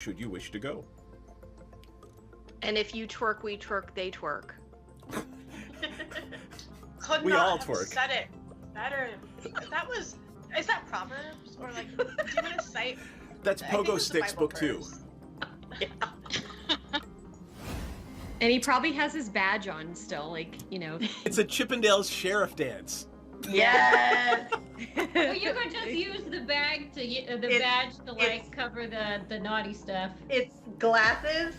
should you wish to go. And if you twerk, we twerk, they twerk. Could We not all have twerk. said it better. Is that Proverbs? Or like, do you want to cite? That's I think Pogo it's the Sticks Bible book 2. verse. And he probably has his badge on still, like, you know. It's a Chippendales sheriff dance. Yes. Well, you could just use the badge to like cover the naughty stuff. It's glasses,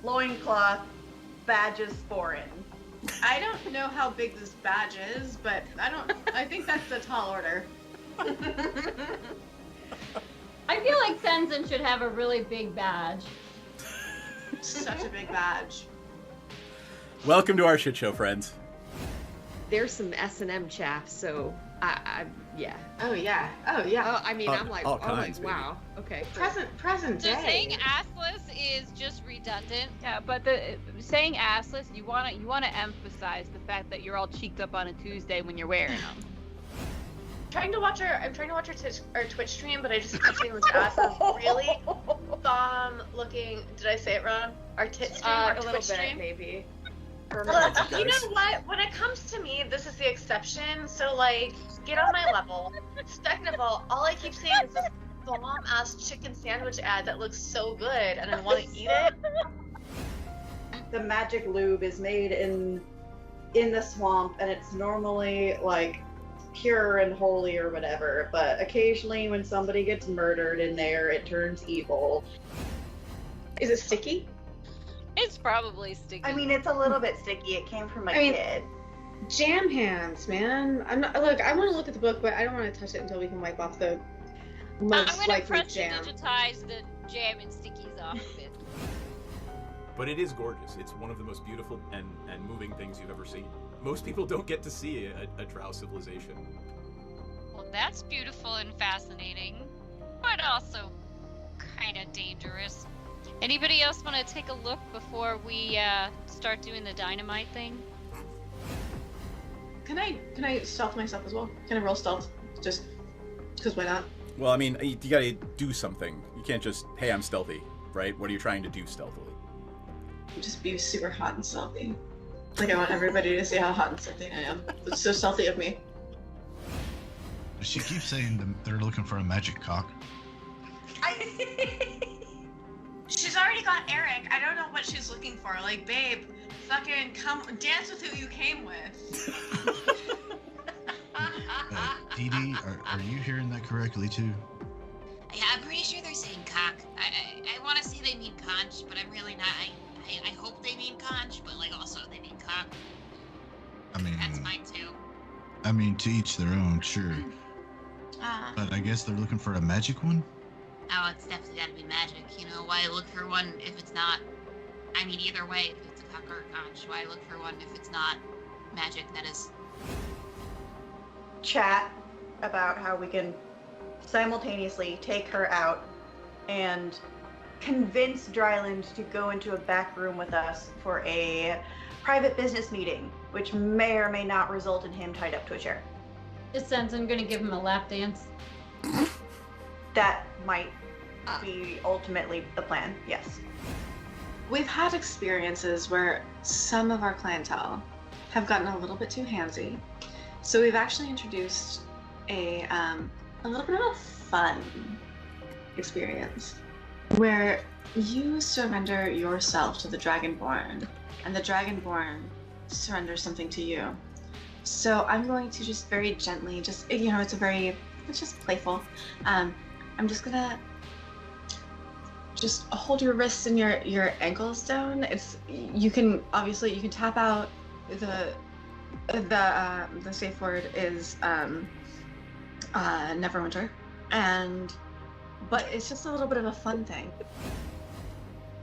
loincloth, badges foreign. I don't know how big this badge is, but I think that's a tall order. I feel like Sensen should have a really big badge. Such a big badge. Welcome to our shit show, friends. There's some S&M chaff, so yeah. Oh yeah. Oh yeah. Oh, I mean, I'm like, all kinds, baby. wow. Okay. Present So day. saying assless is just redundant. Yeah, but saying assless, you wanna emphasize the fact that you're all cheeked up on a Tuesday when you're wearing them. I'm trying to watch our Twitch stream, but I just keep seeing this ass is really bomb looking. Did I say it wrong? Our tit stream, our A little Twitch bit, stream. maybe. You know what? When it comes to me, this is the exception. So like, get on my level. Second of all I keep seeing is this bomb ass chicken sandwich ad that looks so good, and I want to eat it. The magic lube is made in the swamp, and it's normally like pure and holy or whatever, but occasionally when somebody gets murdered in there, it turns evil. Is it sticky? It's probably sticky. I mean, it's a little bit sticky. It came from a kid. Jam hands, man. I'm not. Look, I want to look at the book, but I don't want to touch it until we can wipe off the most I'm gonna likely press jam. digitize the jam and stickies off of it. But it is gorgeous. It's one of the most beautiful and moving things you've ever seen. Most people don't get to see a drow civilization. Well, that's beautiful and fascinating, but also kind of dangerous. Anybody else want to take a look before we start doing the dynamite thing? Can I stealth myself as well? Can I roll stealth? Just because why not? Well, I mean, you gotta do something. You can't just, hey, I'm stealthy, right? What are you trying to do stealthily? Just be super hot and stealthy. Like I want everybody to see how hot and stealthy I am. It's so stealthy of me. She keeps saying they're looking for a magic cock. She's already got Eric. I don't know what she's looking for. Like, babe, fucking come dance with who you came with. Dee Dee, are you hearing that correctly too? Yeah, I'm pretty sure they're saying cock. I want to say they mean conch, but I'm really not. I hope they mean conch, but like also they mean cock. I mean, That's mine too. I mean, to each their own, sure. But I guess they're looking for a magic one? Oh, it's definitely got to be magic. You know, why look for one if it's not? I mean, either way, if it's a cock or a conch, why look for one if it's not magic? That is. Chat about how we can simultaneously take her out and convince Dryland to go into a back room with us for a private business meeting, which may or may not result in him tied up to a chair. Is Sensen gonna give him a lap dance? That might be ultimately the plan, yes. We've had experiences where some of our clientele have gotten a little bit too handsy. So we've actually introduced a little bit of a fun experience where you surrender yourself to the Dragonborn and the Dragonborn surrenders something to you. So I'm going to just very gently, it's just playful. I'm just gonna just hold your wrists and your ankles down. You can tap out. The safe word is Neverwinter, but it's just a little bit of a fun thing.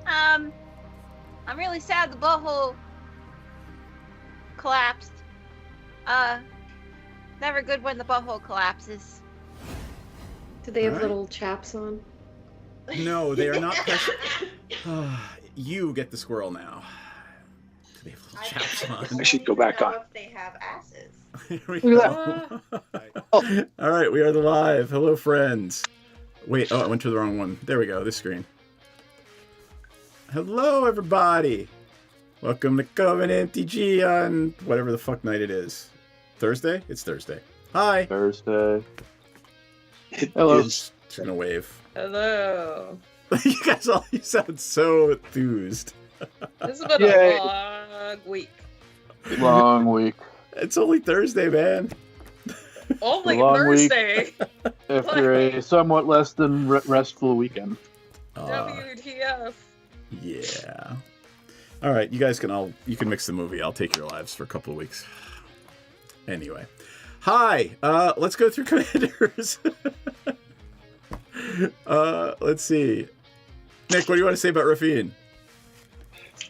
I'm really sad the butthole collapsed. Never good when the butthole collapses. Do they have Alright. little chaps on? No, they are not precious. You get the squirrel now. Do they have little chaps on? I should go back on. If they have asses. Here we go. All right, we are live. Hello, friends. Wait, I went to the wrong one. There we go, this screen. Hello, everybody. Welcome to CovenMTG on whatever the fuck night it is. Thursday? It's Thursday. Hi. Thursday. Hello. Just gonna wave. Hello. You sound so enthused. This has been Yay. a long week. Long week. It's only Thursday, man. Only long week. Thursday. After a somewhat less than restful weekend. WTF. Yeah. All right, you guys can mix the movie. I'll take your lives for a couple of weeks. Anyway. Hi. Let's go through commanders. Let's see. Nick, what do you want to say about Rafine?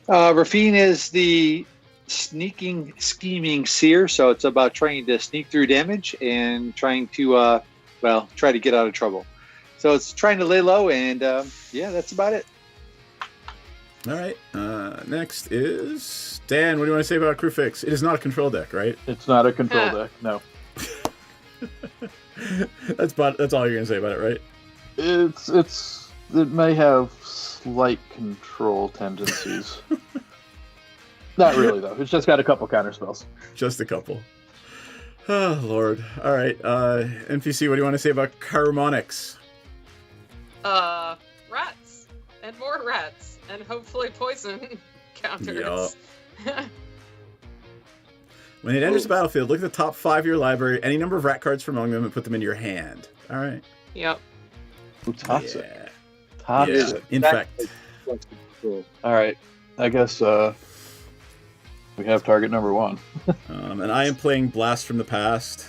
Rafine is the sneaking, scheming seer, so it's about trying to sneak through damage and trying to, try to get out of trouble. So it's trying to lay low, and yeah, that's about it. All right. Next is Dan. What do you want to say about Crew Fix? It is not a control deck, right? It's not a control deck, no. That's all you're gonna say about it, right? It may have slight control tendencies. Not really though. It's just got a couple counter spells. Just a couple. Oh Lord. All right. NPC, what do you want to say about Charmonics? Rats and more rats and hopefully poison counters. Yup. When it enters the battlefield, look at the top 5 of your library, any number of rat cards from among them, and put them into your hand. All right. Yep. Toxic. Yeah. Toxic. Yeah. In fact. All right. I guess we have target number 1. And I am playing Blast from the Past.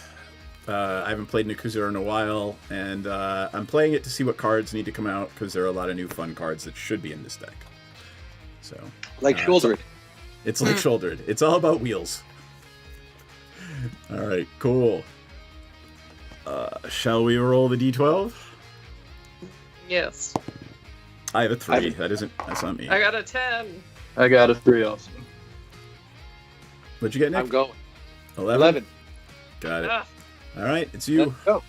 I haven't played Nikuzur in a while, and I'm playing it to see what cards need to come out, because there are a lot of new fun cards that should be in this deck. So, Like Shouldered. It's like Shouldered. It's all about wheels. All right, cool. Shall we roll the d12? Yes. I have a 3. That's not me. I got a 10. I got a 3 also. What'd you get, Nick? I'm going. 11. Got it. Ah. All right, it's you. Let's go.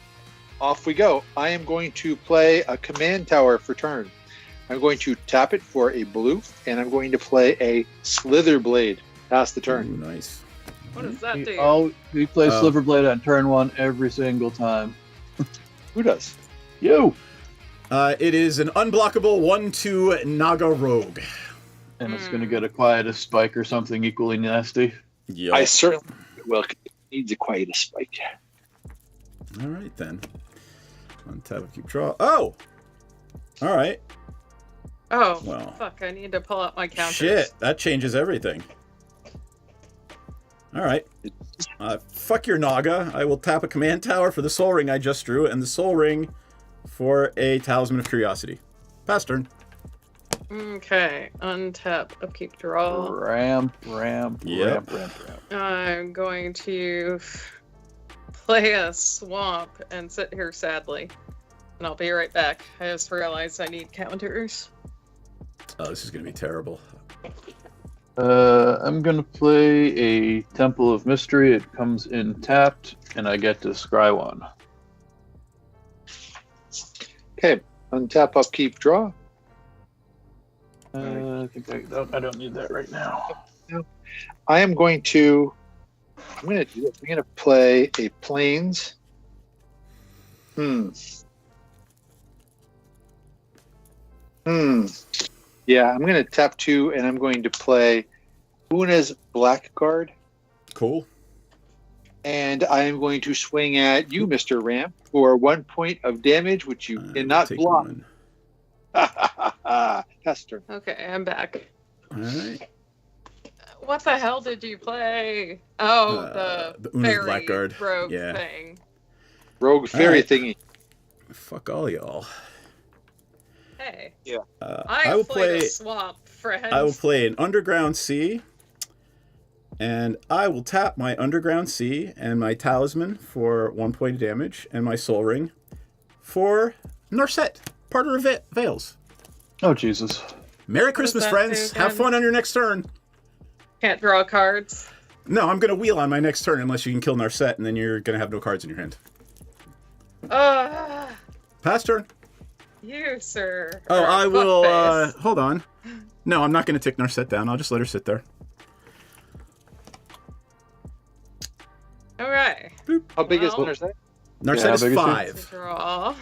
Off we go. I am going to play a command tower for turn. I'm going to tap it for a blue, and I'm going to play a Slither Blade. Pass the turn. Ooh, nice. What does that do? We play Sliverblade on turn 1 every single time. Who does? You! It is an unblockable 1/2 Naga Rogue. And it's going to get a Quietus Spike or something equally nasty. Yep. I certainly will. It needs a Quietus Spike. All right, then. Untap, keep draw. Oh! All right. Oh, Well. fuck. I need to pull out my counters. Shit, that changes everything. All right. Fuck your Naga. I will tap a command tower for the Soul Ring I just drew, and the Soul Ring for a Talisman of Curiosity. Pass turn. Okay. Untap, upkeep, draw. Ramp. I'm going to play a swamp and sit here sadly. And I'll be right back. I just realized I need counters. Oh, this is going to be terrible. I'm going to play a Temple of Mystery. It comes in tapped, and I get to scry 1. Okay. Untap, upkeep, draw. I think I don't need that right now. I'm going to play a Plains. Yeah, I'm going to tap 2, and I'm going to play Una's Blackguard. Cool. And I am going to swing at you, Mr. Ramp, for 1 point of damage, which you cannot block. Pass turn. Okay, I'm back. All right. What the hell did you play? Oh, the the Una's fairy Blackguard. rogue Yeah. thing. Rogue fairy right. thingy. Fuck all y'all. Hey. Yeah. I will played play. a swamp, friends. I will play an Underground Sea, and I will tap my Underground Sea and my Talisman for 1 point of damage, and my Soul Ring for Narset, Parter of Veils. Oh, Jesus. Merry Christmas, that friends. do Have again? fun on your next turn. Can't draw cards. No, I'm going to wheel on my next turn unless you can kill Narset, and then you're going to have no cards in your hand. Pass turn. You, sir. Oh, are a I will. fuckface. Hold on. No, I'm not going to take Narset down. I'll just let her sit there. Okay. How big is Well, Narset? Narset how is big is he? 5. Draw.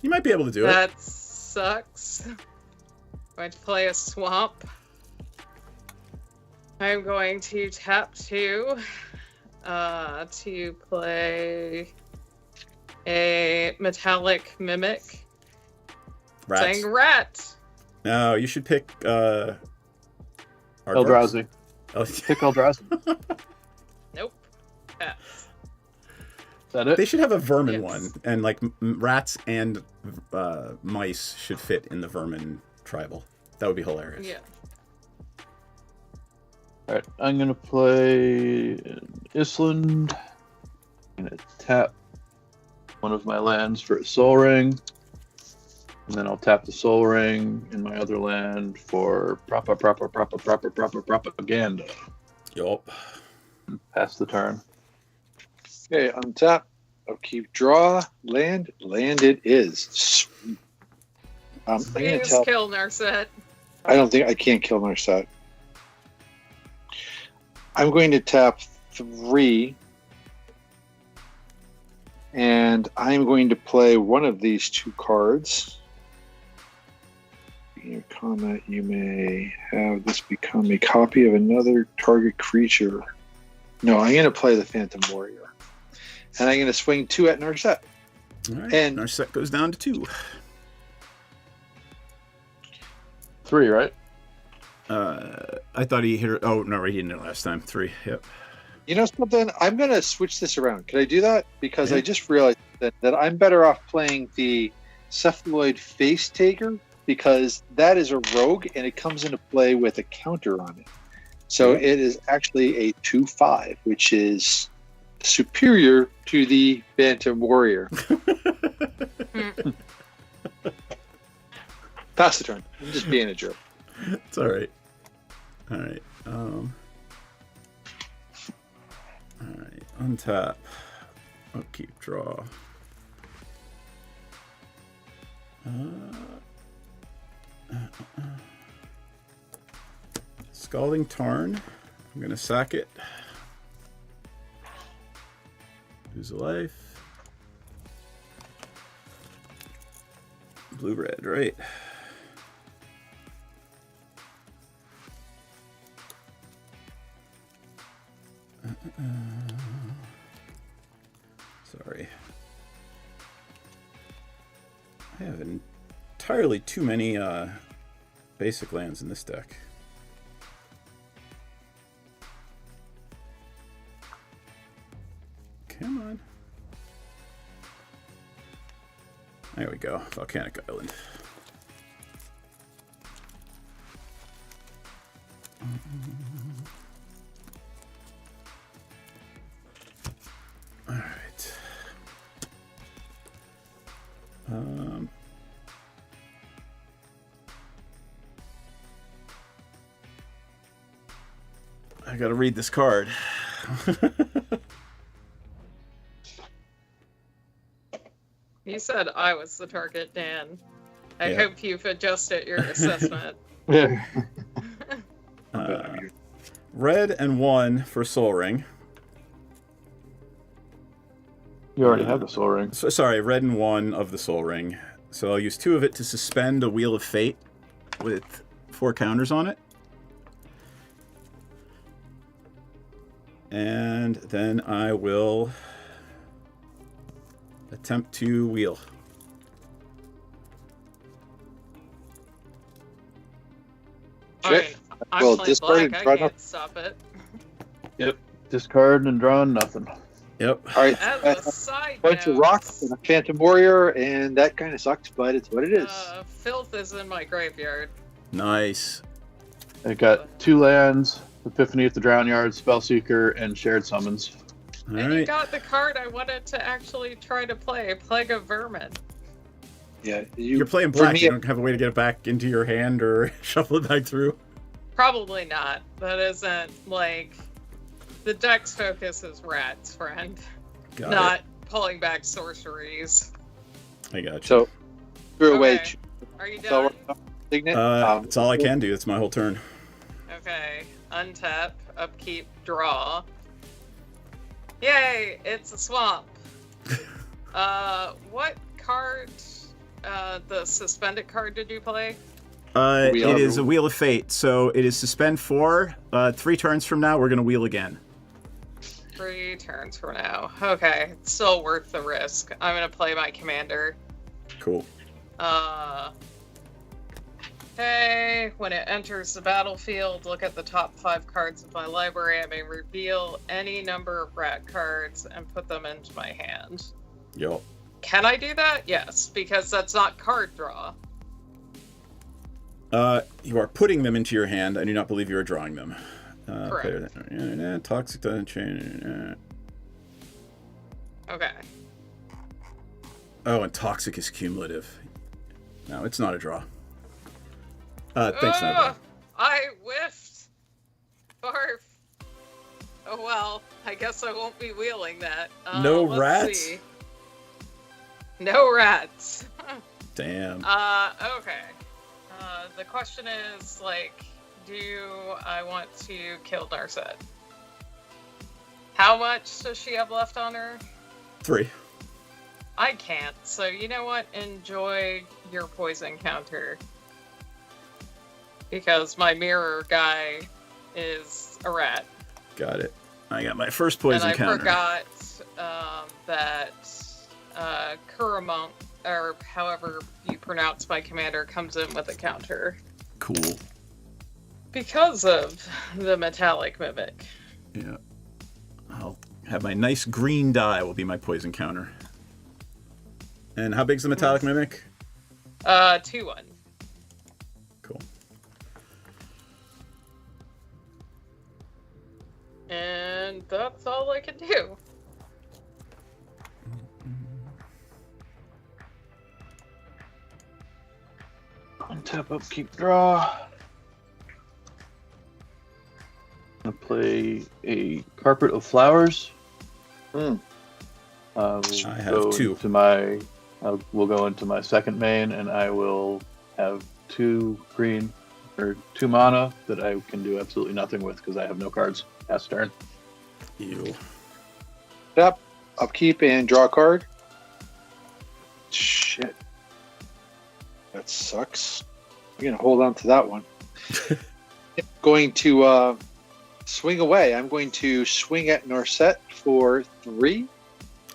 You might be able to do it. That sucks. Going to play a swamp. I'm going to tap 2 to play a metallic mimic. Rats. Saying rat. No, you should pick Eldrazi. Oh, Pick Eldrazi. Is Nope. Pass. that it? they should have a vermin Yes. one, and like rats and mice should fit in the vermin tribal. That would be hilarious. Yeah. Alright, I'm gonna play Island. I'm gonna tap one of my lands for a Soul Ring. And then I'll tap the Soul Ring in my other land for propaganda. Yup. Pass the turn. Okay, untap. Upkeep, draw, land. Land it is. Sweet. I'm going to Please tap. kill Narset. I don't think I can't kill Narset. I'm going to tap 3. And I'm going to play one of these 2 cards. In your comment, you may have this become a copy of another target creature. No, I'm going to play the Phantom Warrior. And I'm going to swing 2 at Narset. All right. And- Narset goes down to 2. 3, right? I thought he hit her. Oh, no, he didn't hit it last time. 3. Yep. You know something? I'm going to switch this around. Could I do that? Because Yeah. I just realized that I'm better off playing the Cephaloid Face Taker, because that is a rogue and it comes into play with a counter on it. So Yeah. it is actually a 2/5, which is superior to the Phantom Warrior. Pass the turn. I'm just being a jerk. It's all right. All right. All right. Untap. Upkeep. Draw. Scalding Tarn. I'm gonna sack it. Lose a life. Blue red, right? Sorry. I have entirely too many basic lands in this deck. Come on. There we go. Volcanic Island. All right. I gotta read this card. You said I was the target, Dan. I Yeah. hope you've adjusted your assessment. Yeah. Red and 1 for Soul Ring. You already have the Soul Ring. So, sorry, red and 1 of the Soul Ring. So I'll use 2 of it to suspend a Wheel of Fate with 4 counters on it. And then I will attempt to wheel. Okay. I'm Well, playing discard and black. draw I can't nothing. stop it. Yep. Discard and drawing nothing. Yep. All right. As a side Bunch of note, rocks and a Phantom Warrior, and that kind of sucks, but it's what it is. Filth is in my graveyard. Nice. I got 2 lands, Epiphany at the Drown Yard, Spellseeker, and Shared Summons. All And you right. got the card I wanted to actually try to play, Plague of Vermin. Yeah, You're playing for black. me- You don't have a way to get it back into your hand or shuffle it back through. Probably not. That isn't like the deck's focus is rats, friend. Got not pulling back sorceries. it. I got you. So, threw away. Okay. Are you So, done? Signet. That's all I can do. It's my whole turn. Okay. Untap, upkeep, draw. Yay! It's a swamp. What card? The suspended card did you play? It is a Wheel of Fate. So it is suspend 4. 3 turns from now, we're gonna wheel again. 3 turns from now. Okay, it's still worth the risk. I'm gonna play my commander. Cool. Okay, when it enters the battlefield, look at the top 5 cards of my library. I may reveal any number of rat cards and put them into my hand. Yup. Can I do that? Yes, because that's not card draw. You are putting them into your hand. I do not believe you are drawing them. Correct. Toxic doesn't change. Okay. Oh, and toxic is cumulative. No, it's not a draw. Thanks, Nova. I whiffed. Barf. Oh well, I guess I won't be wheeling that. No let's rats? see. No rats. Damn. Okay. The question is, like, do I want to kill Narset? How much does she have left on her? 3. I can't, so you know what? Enjoy your poison counter. Because my mirror guy is a rat. Got it. I got my first poison counter. And I forgot that Kuramont, or however you pronounce my commander, comes in with a counter. Cool. Because of the metallic mimic. Yeah. I'll have my nice green die will be my poison counter. And how big's the metallic mimic? 2/1. Cool. And that's all I can do. Untap, upkeep, draw. I'm gonna play a Carpet of Flowers. Hmm. I have 2. We'll go into my second main, and I will have 2 green or 2 mana that I can do absolutely nothing with because I have no cards. Pass turn. Ew. Tap, upkeep, and draw a card. Shit. That sucks. I'm going to hold on to that one. Going to swing away. I'm going to swing at Narset for 3.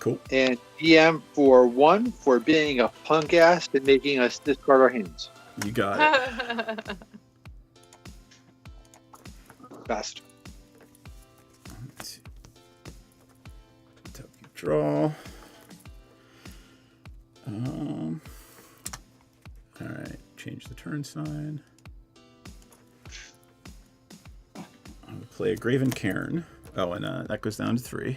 Cool. And DM for 1 for being a punk ass and making us discard our hands. You got it. Best. Draw. Alright, change the turn sign. I'm gonna play a Graven Cairn. Oh, and that goes down to 3.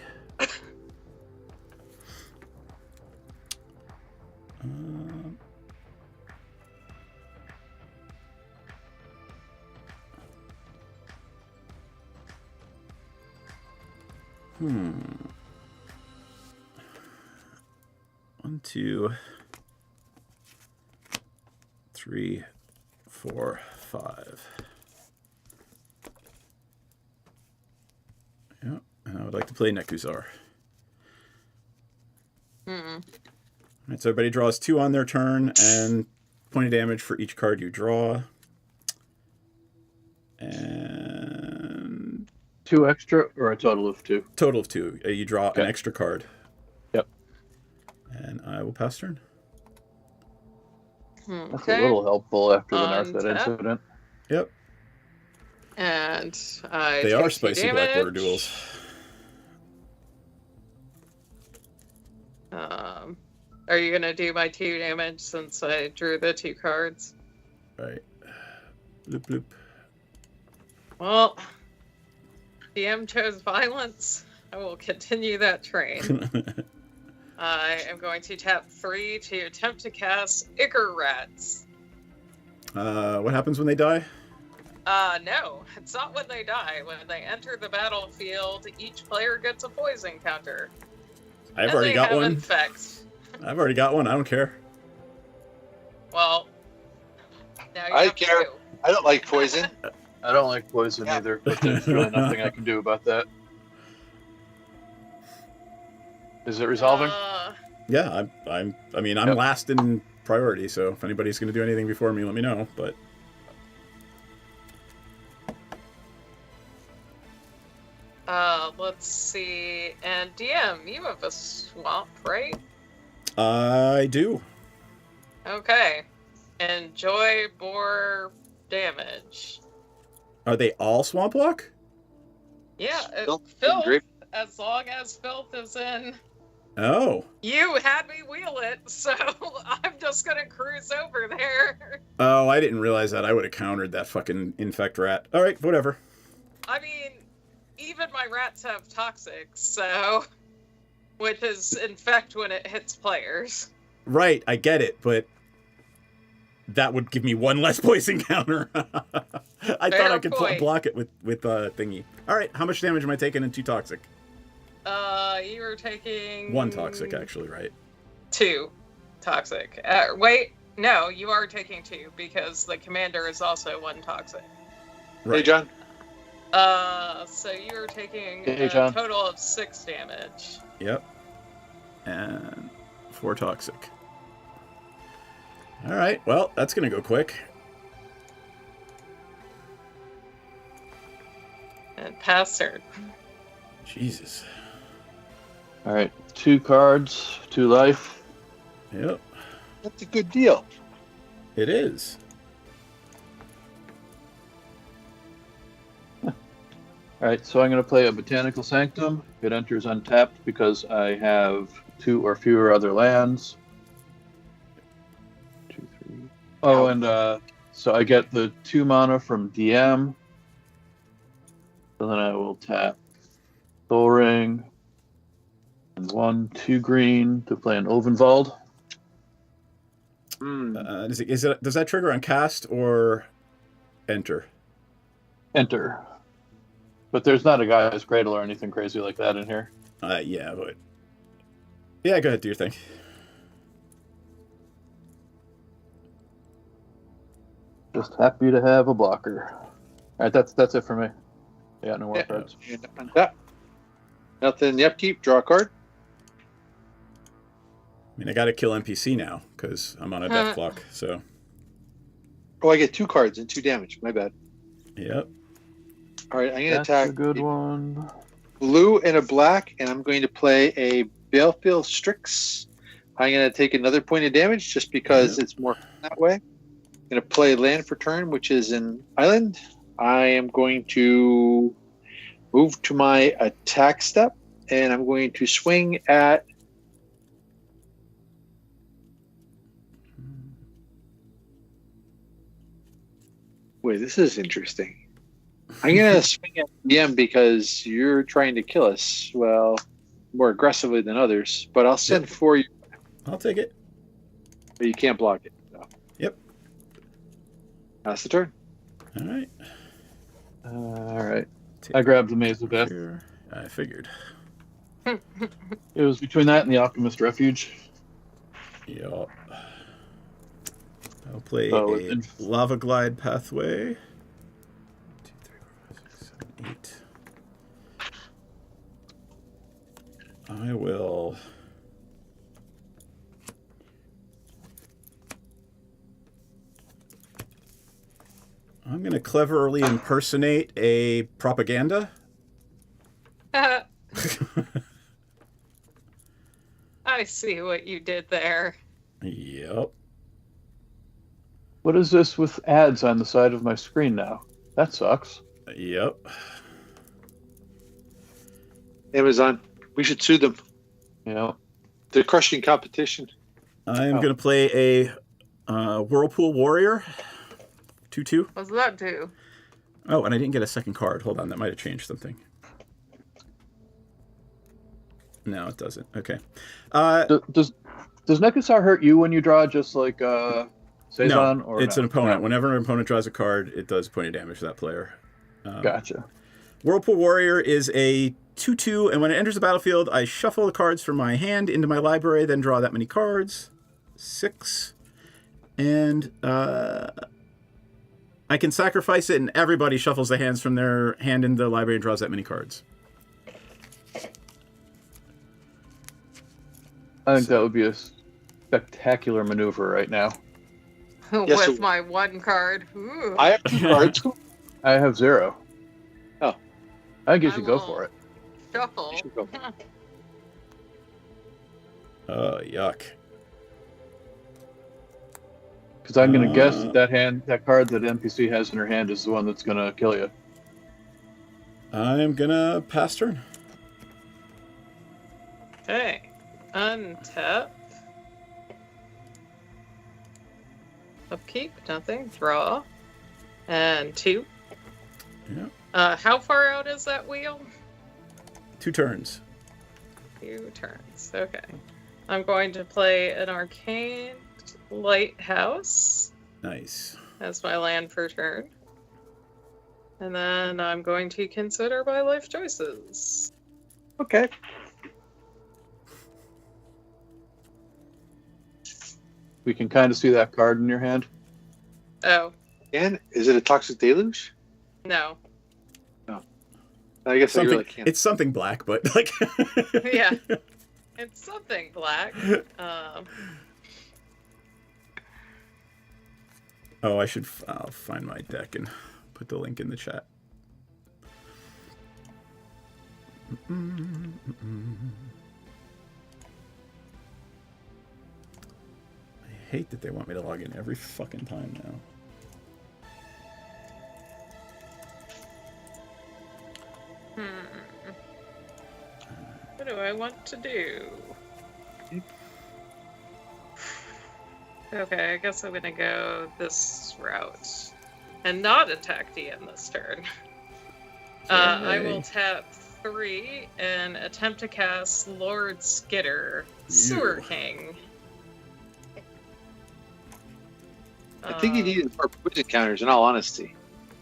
One, 2, 3, 4, 5. Yeah, and I would like to play Nekuzar. Alright, so everybody draws 2 on their turn, and point of damage for each card you draw. And 2 extra, or a total of 2? Total of 2. You draw an extra card. Yep. And I will pass turn. That's a little helpful after the Narset incident. Yep. And they are spicy Blackwater duels. Are you gonna do my 2 damage since I drew the 2 cards? Right. Bloop bloop. Well, DM chose violence. I will continue that train. I am going to tap 3 to attempt to cast Ichor Rats. What happens when they die? No, it's not when they die. When they enter the battlefield, each player gets a poison counter. I've already got one. Infect. I've already got one. I don't care. Well, Now you I have care. 2. I don't like poison. I don't like poison Yeah. either, but there's really nothing I can do about that. Is it resolving? Yeah, I'm Yep. last in priority, so if anybody's going to do anything before me, let me know. But Let's see. And DM, you have a swamp, right? I do. Okay. Enjoy more damage. Are they all swamp walk? Yeah, Filth and filth. drip. As long as filth is in. Oh. You had me wheel it, so I'm just gonna cruise over there. Oh, I didn't realize that. I would have countered that fucking infect rat. All right, whatever. I mean, even my rats have toxic, so which is infect when it hits players. Right, I get it, but that would give me one less poison counter. I thought I could point. block it with thingy. All right, how much damage am I taking in 2 toxic? You were taking 1 toxic, actually, right? 2 toxic. Wait, no, you are taking 2 because the commander is also 1 toxic. Right. Hey, John. So you're taking Hey, a John. total of 6 damage. Yep. And 4 toxic. All right, well, that's going to go quick. And pass turn. Jesus. All right, 2 cards, 2 life. Yep, That's a good deal. it is. All right, so I'm going to play a Botanical Sanctum. It enters untapped because I have 2 or fewer other lands. 2, 3. Oh, and so I get the 2 mana from DM. So then I will tap Soul Ring and 1, 2 green to play an Ovenwald. Does that trigger on cast or enter? Enter. But there's not a Guy's Cradle or anything crazy like that in here. Yeah, but yeah, go ahead, do your thing. Just happy to have a blocker. All right, that's it for me. Yeah, no more Yeah. cards. And untap. Nothing in the upkeep. Draw a card. I mean, I got to kill NPC now because I'm on a death clock. So, Oh, I get 2 cards and 2 damage. My bad. yep. All right, I'm going to That's attack a good one. blue and a black, and I'm going to play a Baleful Strix. I'm going to take another point of damage just because it's more fun that way. I'm going to play land for turn, which is an island. I am going to move to my attack step, and I'm going to swing at Wait, this is interesting. I'm going to swing at DM because you're trying to kill us, well, more aggressively than others, but I'll send for you, I'll take it. but you can't block it. So. Yep. That's the turn. All right. All right. I grabbed the Maze of Death. Here. I figured. It was between that and the Alchemist Refuge. Yep. I'll play So a Lava Glide Pathway. 1, 2, 3, 4, 5, 6, 7, 8. I will. I'm going to cleverly impersonate a propaganda. I see what you did there. Yep. What is this with ads on the side of my screen now? That sucks. Yep. Amazon. We should sue them. Yeah. They're crushing competition. I'm going to play a Whirlpool Warrior. 2/2. What's that do? Oh, and I didn't get a second card. Hold on, that might have changed something. No, it doesn't. Okay. Does Nekasar hurt you when you draw just like Saison? No, or it's no? an opponent. No. Whenever an opponent draws a card, it does point of damage to that player. Gotcha. Whirlpool Warrior is a 2/2, and when it enters the battlefield, I shuffle the cards from my hand into my library, then draw that many cards. 6. And I can sacrifice it, and everybody shuffles the hands from their hand in the library and draws that many cards. I think that would be a spectacular maneuver right now. Yes, With my one card. Ooh. I have 2 cards. I have 0. Oh. I think you should I go will for it. Shuffle. You should go. Yuck. Because I'm going to guess that card that NPC has in her hand is the one that's going to kill you. I'm gonna pass turn. Okay. Untap. Upkeep, nothing. Draw. And 2. Yeah. How far out is that wheel? 2 turns. 2 turns. Okay. I'm going to play an Arcane Lighthouse Nice. as my land for turn. And then I'm going to consider my life choices. Okay. We can kind of see that card in your hand. Oh, And is it a Toxic Deluge? no. I guess I Something, really can't. it's something black, but like. Yeah. It's something black. Oh, I'll find my deck and put the link in the chat. I hate that they want me to log in every fucking time now. What do I want to do? Okay, I guess I'm gonna go this route. And not attack DM this turn. I will tap 3 and attempt to cast Lord Skitter, Sewer King. I think you need more poison counters, in all honesty.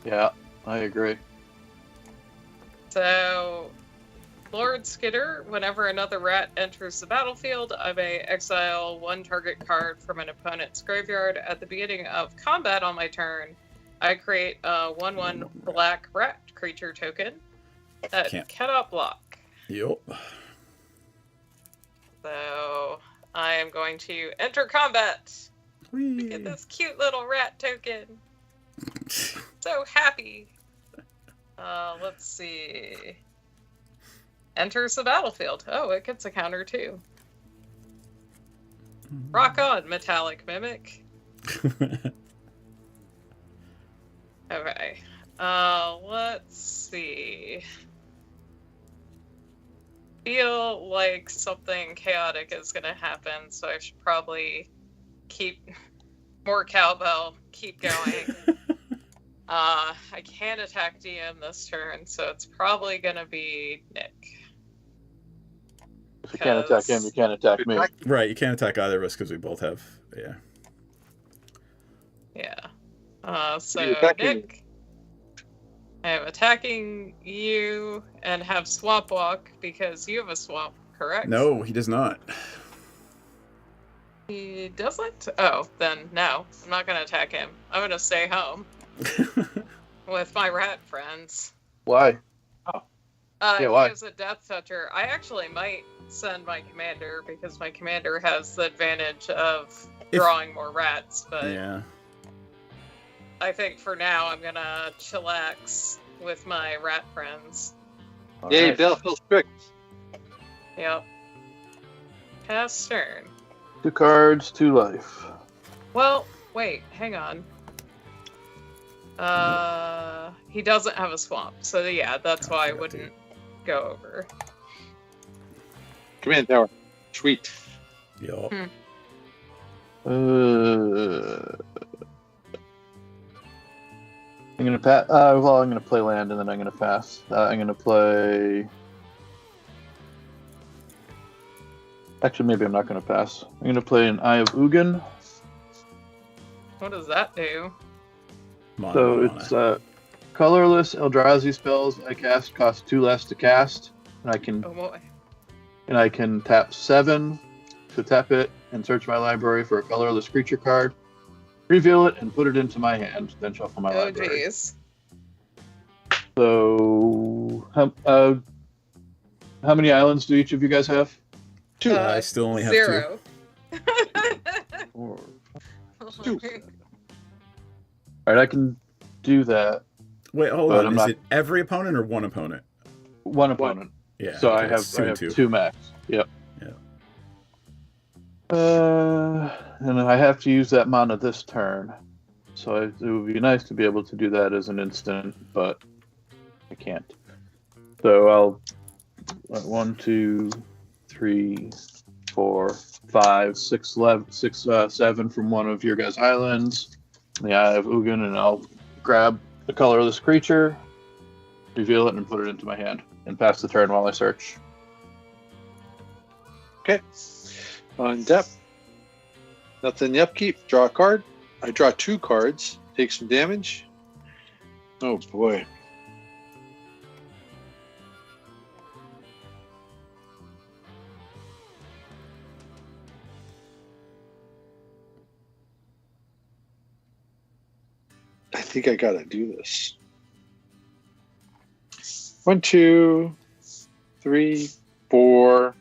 Yeah, I agree. So, Lord Skitter, whenever another rat enters the battlefield, I may exile 1 target card from an opponent's graveyard. At the beginning of combat on my turn, I create a 1/1 black rat creature token that cannot block. Yup. So, I am going to enter combat. Get this cute little rat token. So happy. Let's see. Enters the battlefield. Oh, it gets a counter too. Rock on, Metallic Mimic. Okay. Let's see. Feel like something chaotic is gonna happen, so I should probably keep more cowbell, keep going. I can't attack DM this turn, so it's probably gonna be Nick. If you can't attack him, you can't attack me. Right, you can't attack either of us because we both have, yeah. Yeah. So attacking Nick, I am attacking you and have Swamp Walk because you have a swamp, correct? No, he does not. He doesn't? Oh, then no. I'm not gonna attack him. I'm gonna stay home with my rat friends. Why? He why? is a Death Toucher. I actually might send my commander because my commander has the advantage of drawing more rats, but yeah. I think for now I'm gonna chillax with my rat friends. Yay, Bill feels strict. Yep. Pass turn. 2 cards, 2 life. Well, wait, hang on. He doesn't have a swamp, so yeah, that's why I wouldn't go over. Command tower. Sweet. Yup. I'm gonna pass. Well, I'm gonna play land and then I'm gonna pass. I'm gonna play. Actually, maybe I'm not gonna pass. I'm gonna play an Eye of Ugin. What does that do? So it's colorless Eldrazi spells I cast cost 2 less to cast, and I can Oh boy. and I can tap 7 to tap it and search my library for a colorless creature card. reveal it, and put it into my hand. Then shuffle my Oh, library. jeez. So, how many islands do each of you guys have? 2. I still only have 0. 4. Two. All right, I can do that. 2. Wait, hold But on. I'm Is not- it every opponent or one opponent? One opponent. Yeah. So okay, I have it's 2 and 2. 2 max. Yep. Yeah. And I have to use that mana this turn. So it would be nice to be able to do that as an instant, but I can't. So I'll 1, 2, 3, 4, 5, 6, 7 from one of your guys' islands. Yeah, I have Ugin, and I'll grab the color of this creature, reveal it, and put it into my hand, and pass the turn while I search. Okay. On depth. Nothing in the upkeep. Draw a card. I draw 2 cards. Take some damage. Oh boy. I think I gotta do this. 1, 2, 3, 4.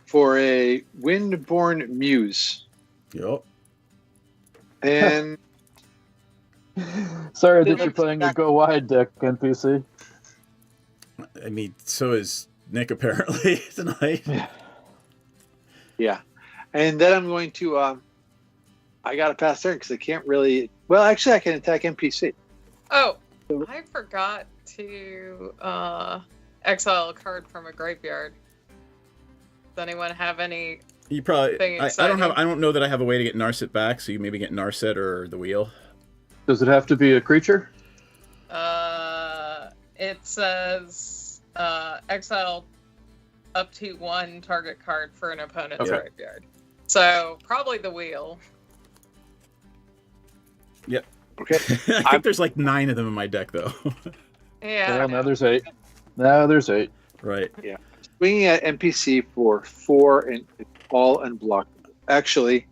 For a Windborn Muse. Yep. And Sorry that you're playing a go wide deck, NPC. I mean, so is Nick apparently tonight. yeah. And then I'm going to I gotta pass turn because I can't really actually I can attack NPC. Oh, I forgot to exile a card from a graveyard. Does anyone have any? You probably. I exciting? don't know that I have a way to get Narset back. So you maybe get Narset or the wheel. Does it have to be a creature? It says exile up to 1 target card for an opponent's Okay. graveyard. So probably the wheel. Yep. Okay. I think there's like 9 of them in my deck though. Yeah. Well, now there's 8. Now there's 8. Right. Yeah. Swinging at NPC for 4 and all unblockable. Actually,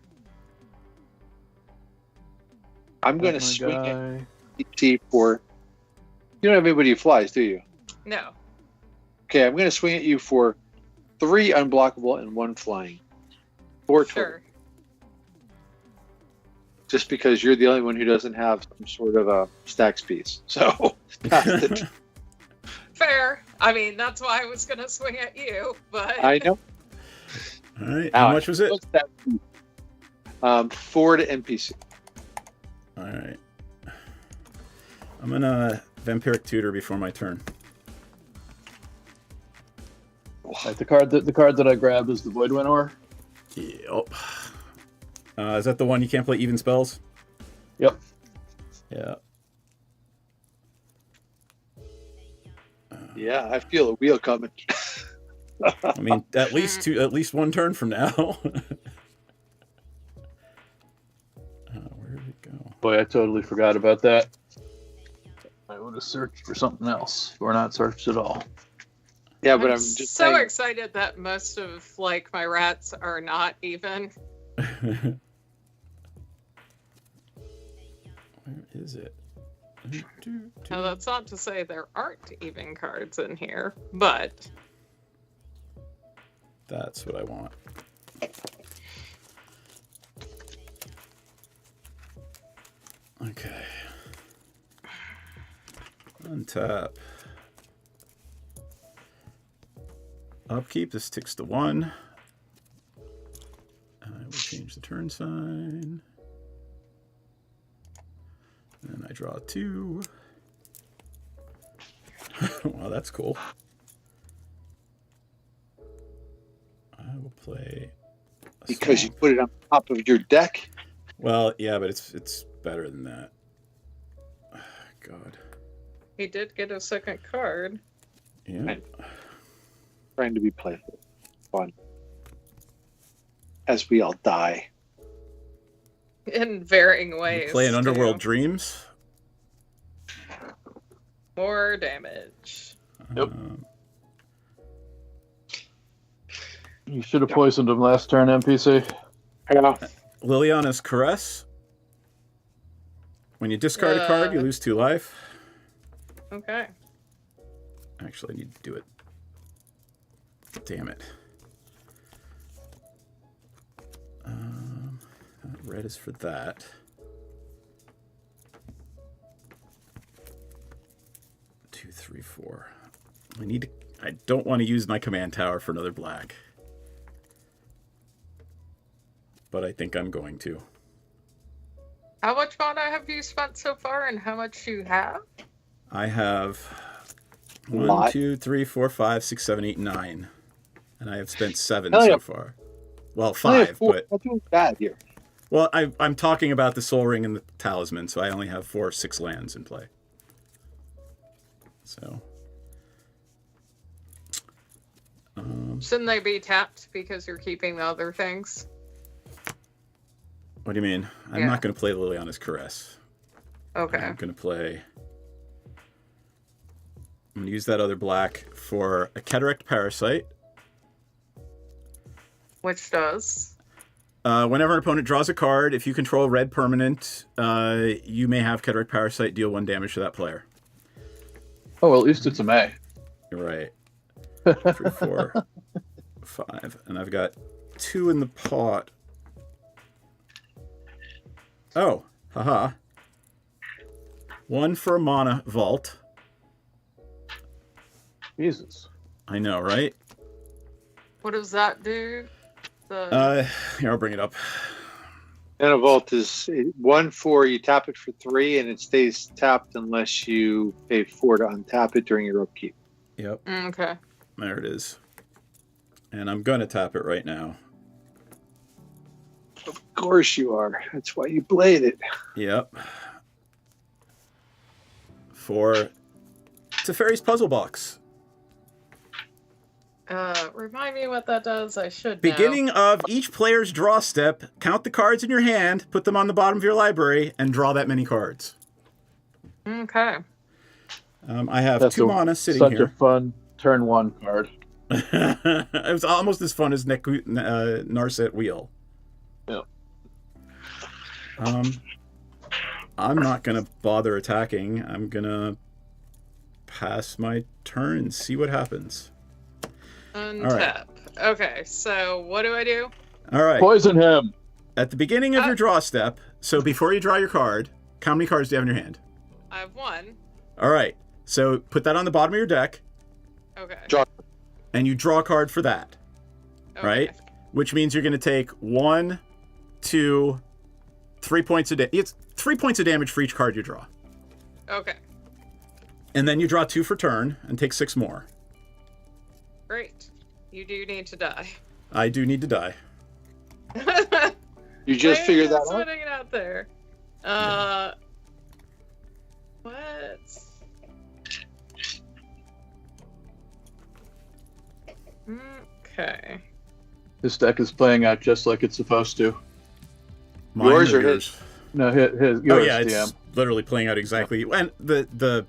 I'm going to swing at NPC for. You don't have anybody who flies, do you? No. Okay, I'm going to swing at you for 3 unblockable and 1 flying. 4 total. Sure. Just because you're the only one who doesn't have some sort of a stacks piece. So, Fair. I mean, that's why I was going to swing at you, but I know. All right. How much was it? 4 to NPC. All right. I'm gonna Vampiric Tutor before my turn. Right, the card that I grabbed is the Void Winnower. Yep. Is that the one you can't play even spells? Yep. Yeah. Yeah, I feel a wheel coming. I mean, at least 1 turn from now. Where did it go? Boy, I totally forgot about that. I would have searched for something else, or not searched at all. Yeah, but I'm just so saying. excited that most of like my rats are not even. Where is it? Now, that's not to say there aren't even cards in here, but That's what I want. Okay. Untap. Upkeep. This ticks to 1. I will change the turn sign. And I draw 2. Wow, that's cool. I will play. Because you put it on top of your deck. Well, yeah, but it's better than that. God. he did get a second card. Yeah. Trying to be playful. Fun. As we all die. In varying ways. Playing Underworld too. Dreams. More damage. Yep. You should have poisoned him last turn, NPC. Yeah. Liliana's Caress. When you discard a card, you lose 2 life. Okay. Actually, I need to do it. Damn it. Red is for that. 2, 3, 4. I don't want to use my command tower for another black. But I think I'm going to. How much mana have you spent so far, and how much you have? I have 1, 2, 3, 4, 5, 6, 7, 8, 9. And I have spent 7 so far. Well, 5, but... I'm doing bad here. Well, I'm talking about the Soul Ring and the Talisman, so I only have 4 6 lands in play. So... Shouldn't they be tapped because you're keeping the other things? What do you mean? I'm not going to play Liliana's Caress. Okay. I'm going to use that other black for a Cataract Parasite. Which does? Whenever an opponent draws a card, if you control red permanent, you may have Cataract Parasite deal 1 damage to that player. Oh, well, at least it's a May. You're right. 3, 4, 5. And I've got 2 in the pot. Oh, haha. 1 for a mana vault. Jesus. I know, right? What does that do? Here, I'll bring it up. And a vault is 1 for you tap it for 3, and it stays tapped unless you pay 4 to untap it during your upkeep. Yep. Okay. There it is. And I'm going to tap it right now. Of course you are. That's why you played it. Yep. For Teferi's Puzzle Box. Remind me what that does. I should know. Beginning of each player's draw step, count the cards in your hand, put them on the bottom of your library, and draw that many cards. Okay. I have 2 mana sitting such here. Such a fun turn 1 card. It was almost as fun as Narset Wheel. Yeah. I'm not going to bother attacking. I'm going to pass my turn and see what happens. Untap. Right. Okay, so what do I do? All right. Poison him. At the beginning of your draw step, so before you draw your card, how many cards do you have in your hand? I have 1. All right. So put that on the bottom of your deck. Okay. Draw. And you draw a card for that. Okay. Right? Which means you're going to take 1, 2, 3 points of damage. It's 3 points of damage for each card you draw. Okay. And then you draw 2 for turn and take 6 more. Great. You do need to die. I do need to die. You just figured that out? Putting it out there. What? Okay. This deck is playing out just like it's supposed to. Mine yours or yours? his? No, yours, oh yeah, DM. it's literally playing out exactly. And the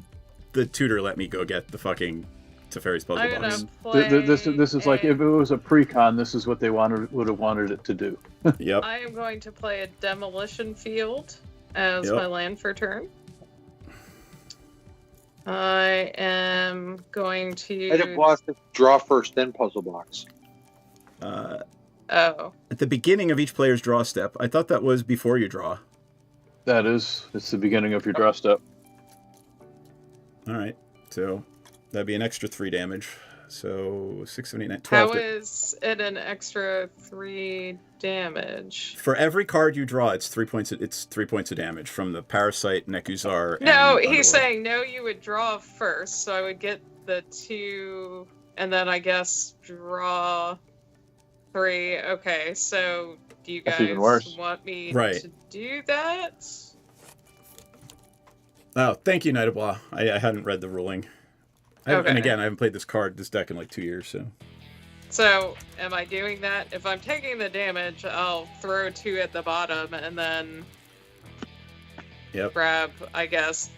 tutor let me go get the fucking Teferi's Puzzle Box. This is like if it was a pre-con, this is what they would have wanted it to do. Yep. I am going to play a Demolition Field as my land for turn. I am going to... I didn't want to draw first, then Puzzle Box. At the beginning of each player's draw step. I thought that was before you draw. That is. It's the beginning of your draw step. All right. So that'd be an extra 3 damage. So 6, 7, 8, 9, 12. How is it an extra 3 damage? For every card you draw, it's 3 points. It's 3 points of damage from the Parasite, Nekuzar. No, and he's saying no. You would draw first, so I would get the 2, and then I guess draw 3. Okay, so do you guys want me to do that? Oh, thank you, Knight of Blah. I hadn't read the ruling. And again, I haven't played this deck in like 2 years, so. So, am I doing that? If I'm taking the damage, I'll throw 2 at the bottom and then grab, I guess.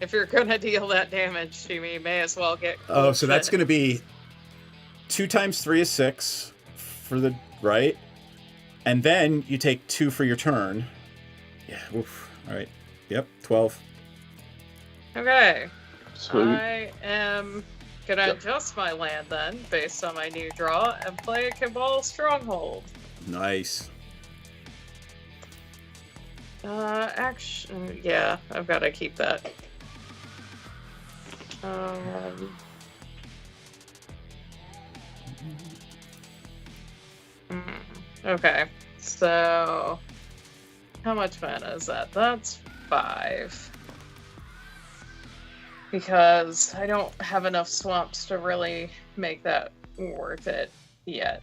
If you're going to deal that damage to me, may as well get close. Oh, so that's going to be 2 times 3 is 6 for the right, And then you take 2 for your turn. Yeah, oof. All right. Yep, 12. Okay. So I am gonna adjust my land then, based on my new draw, and play a Cabal Stronghold. Nice. Action. Yeah, I've got to keep that. Okay, so how much mana is that? That's 5. Because I don't have enough swamps to really make that worth it yet.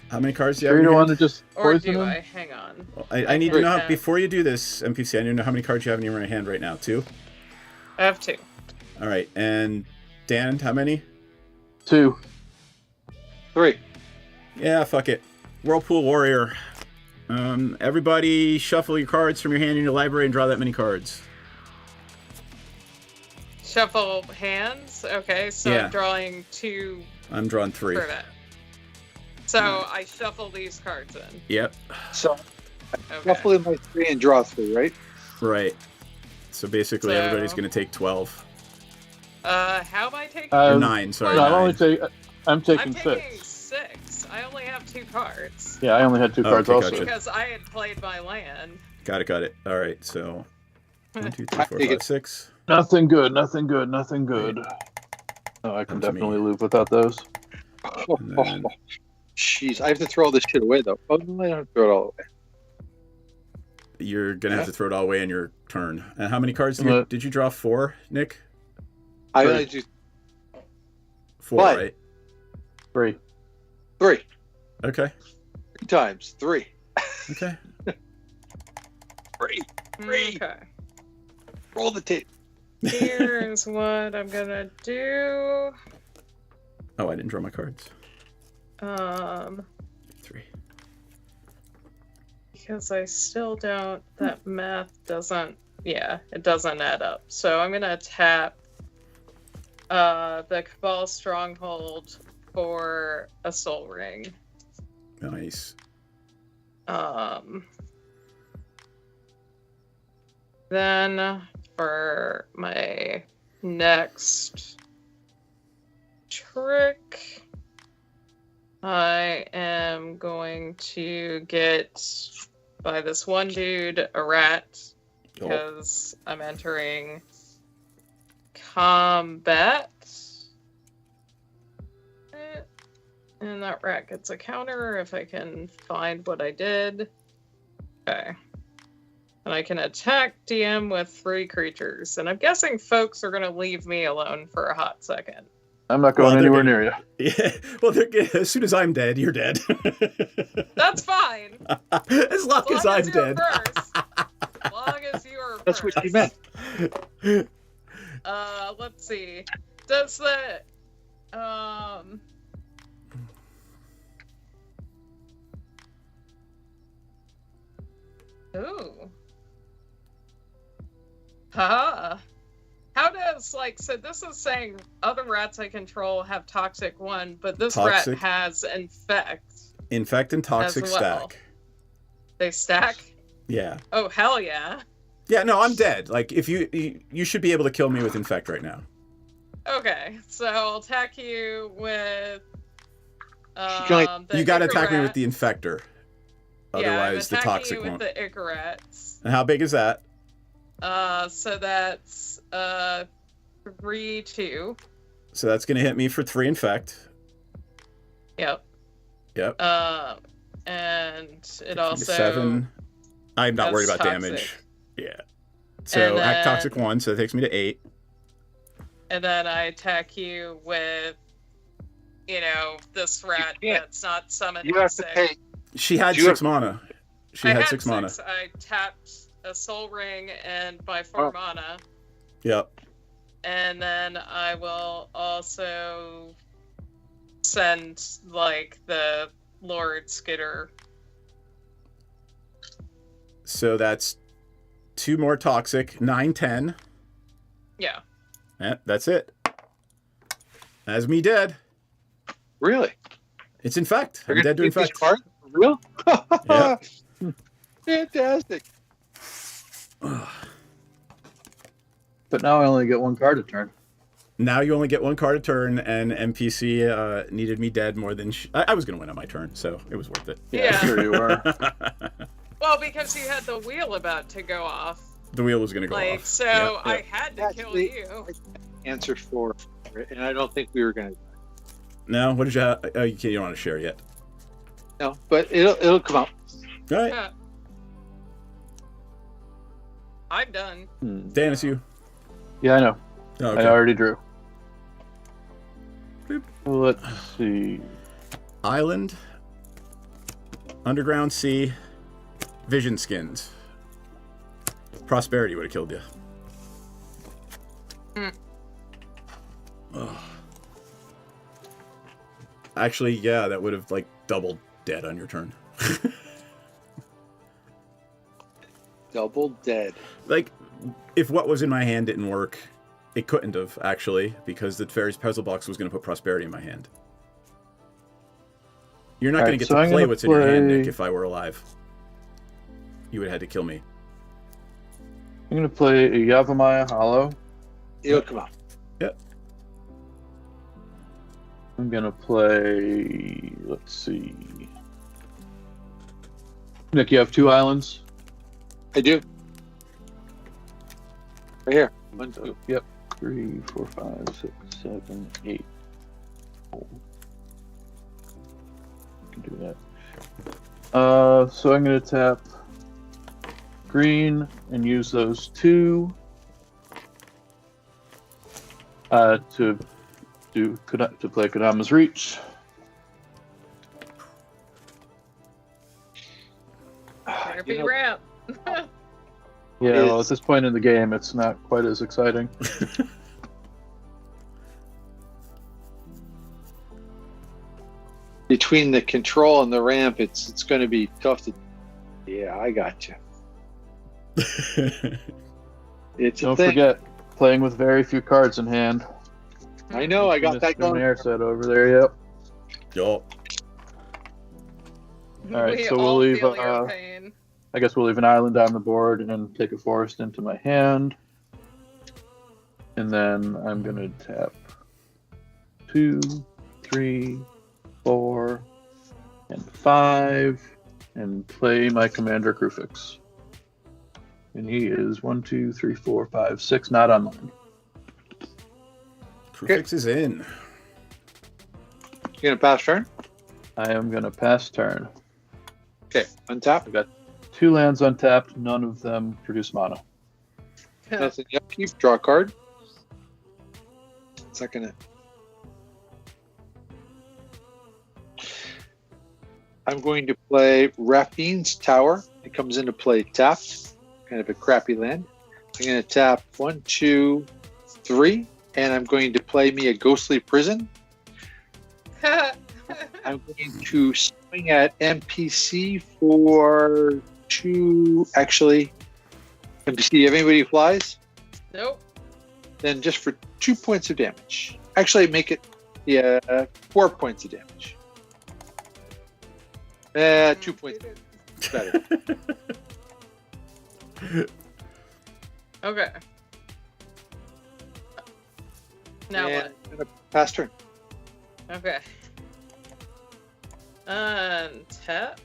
How many cards do you sure have you in don't your want to just Or poison do them? I? Hang on. I need to know, before you do this, MPC, I need to know how many cards you have in your hand right now. 2? I have 2. All right, and Dan, how many? 2. 3. Yeah, fuck it. Whirlpool Warrior. Everybody shuffle your cards from your hand in your library and draw that many cards. Shuffle hands? Okay, so Yeah. I'm drawing 2 I'm drawing 3. for that. So I shuffle these cards in. Yep. So Okay. shuffle in my 3 and draw 3, right? Right. So basically, So- everybody's going to take 12. How am I taking? Or Um, 9, sorry. No, 9. I'm I'm taking taking 6. 6. I only have 2 cards. Yeah, I only had 2 Oh, cards okay, also. gotcha. Because I had played my land. Got it. All right, so 1, 2, 3, I 4, take 5, it. 6. Nothing good, nothing good, nothing good. Oh, I can Come to me. definitely live without those. Oh, And then- jeez, I have to throw all this shit away though. Oh no, I don't have to throw it all away. You're going to have to throw it all away in your turn. And how many cards What? did you draw? 4, Nick? I Three. only do 4, But- right? 3. 3. Okay. 3 times 3. Okay. 3. 3. Okay. Roll the tape. Here's what I'm gonna do. Oh, I didn't draw my cards. 3. Because I still don't. That math doesn't. Yeah, it doesn't add up. So I'm gonna tap the Cabal Stronghold for a Soul Ring. Nice. Then for my next trick, I am going to get by this one dude a rat Oh, because I'm entering combat. And that rat gets a counter if I can find what I did. Okay. And I can attack DM with 3 creatures. And I'm guessing folks are going to leave me alone for a hot second. I'm not going Well, they're anywhere gonna- near you. yeah. Well, as soon as I'm dead, you're dead. That's fine. As long as I'm you're dead. first. As long as you are That's first. what you meant. Let's see. Does the Ooh. Haha. How does, so this is saying other rats I control have Toxic 1, but this Toxic? rat has Infect. Infect and Toxic As well. stack. They stack? Yeah. Oh, hell yeah. Yeah, no, I'm dead. Like, if you should be able to kill me with Infect right now. Okay, so I'll attack you with. can The You gotta attack me Icarat. with the Infector. Otherwise, the yeah, I'm Toxic attacking you won't. with the Icarats. And how big is that? So that's 3-2. So that's going to hit me for 3 Infect. Yep. Yep. And it also 7. I'm not has worried about Toxic. damage. Yeah. So And act then- Toxic 1, so that takes me to 8. And then I attack you with, this rat can't. that's not summoned. You have to pay. She had You 6 mana. She I had 6 mana. I tapped a Soul Ring and my 4 Oh. mana. Yep. And then I will also send, the Lord Skitter. So that's 2 more Toxic. 9, 10. Yeah. Yeah, that's it. That's me dead. Really? It's Infect. You're I'm gonna dead to keep these Infect. cards? Real? Yep. Fantastic. But now I only get one card a turn. Now you only get one card a turn, and NPC needed me dead more than I was going to win on my turn, so it was worth it. Yeah. Sure you are. Well, because you had the wheel about to go off. The wheel was going to go Like, off. so Yep. I had to kill Actually, you. Answer for it, and I don't think we were going to. No, what did you have? Oh, you don't want to share yet. No, but it'll come out. All right. Yeah. I'm done. Dan, it's you. Yeah, I know. Oh, okay. I already drew. Boop. Let's see. Island, Underground Sea, Vision Skins. Prosperity would have killed you. Ugh. Actually, yeah, that would have like doubled dead on your turn. Double dead. Like, if what was in my hand didn't work, it couldn't have, actually, because the Fairy's Puzzle Box was going to put Prosperity in my hand. You're not going to get to play what's in your hand, Nick, if I were alive. You would have had to kill me. I'm going to play a Yavimaya Hollow. It'll come out. Yep. I'm going to play... Let's see. Nick, you have 2 islands? I do. Right here. 1, 2. Yep. 3, 4, 5, 6, 7, 8. Oh. I can do that. So I'm going to tap green and use those 2 to play Kodama's Reach. Better be ramp. Yeah, well, at this point in the game, it's not quite as exciting. Between the control and the ramp, it's going to be tough to. Yeah, I got you. It's Don't forget, playing with very few cards in hand. I know, I got that going. Air set over there, yep. Yo. All right, We so we'll all leave. feel your pain. I guess we'll leave an island on the board and then take a forest into my hand. And then I'm going to tap 2, 3, 4, and 5, and play my Commander Krufix. And he is 1, 2, 3, 4, 5, 6, not on mine. Krufix is in. You going to pass turn? I am going to pass turn. Okay, untap. I got 2 lands untapped, none of them produce mana. Nothing. Yep, keep. Draw a card. Second. I'm going to play Rafine's Tower. It comes into play tapped. Kind of a crappy land. I'm going to tap 1, 2, 3, and I'm going to play me a Ghostly Prison. I'm going to swing at NPC for 2. Actually, NPC, do you have anybody who flies? Nope. Then just for 2 points of damage. Actually, make it 4 points of damage. 2 points. Better. Okay. Now And what? I'm gonna pass turn. Okay. Tap.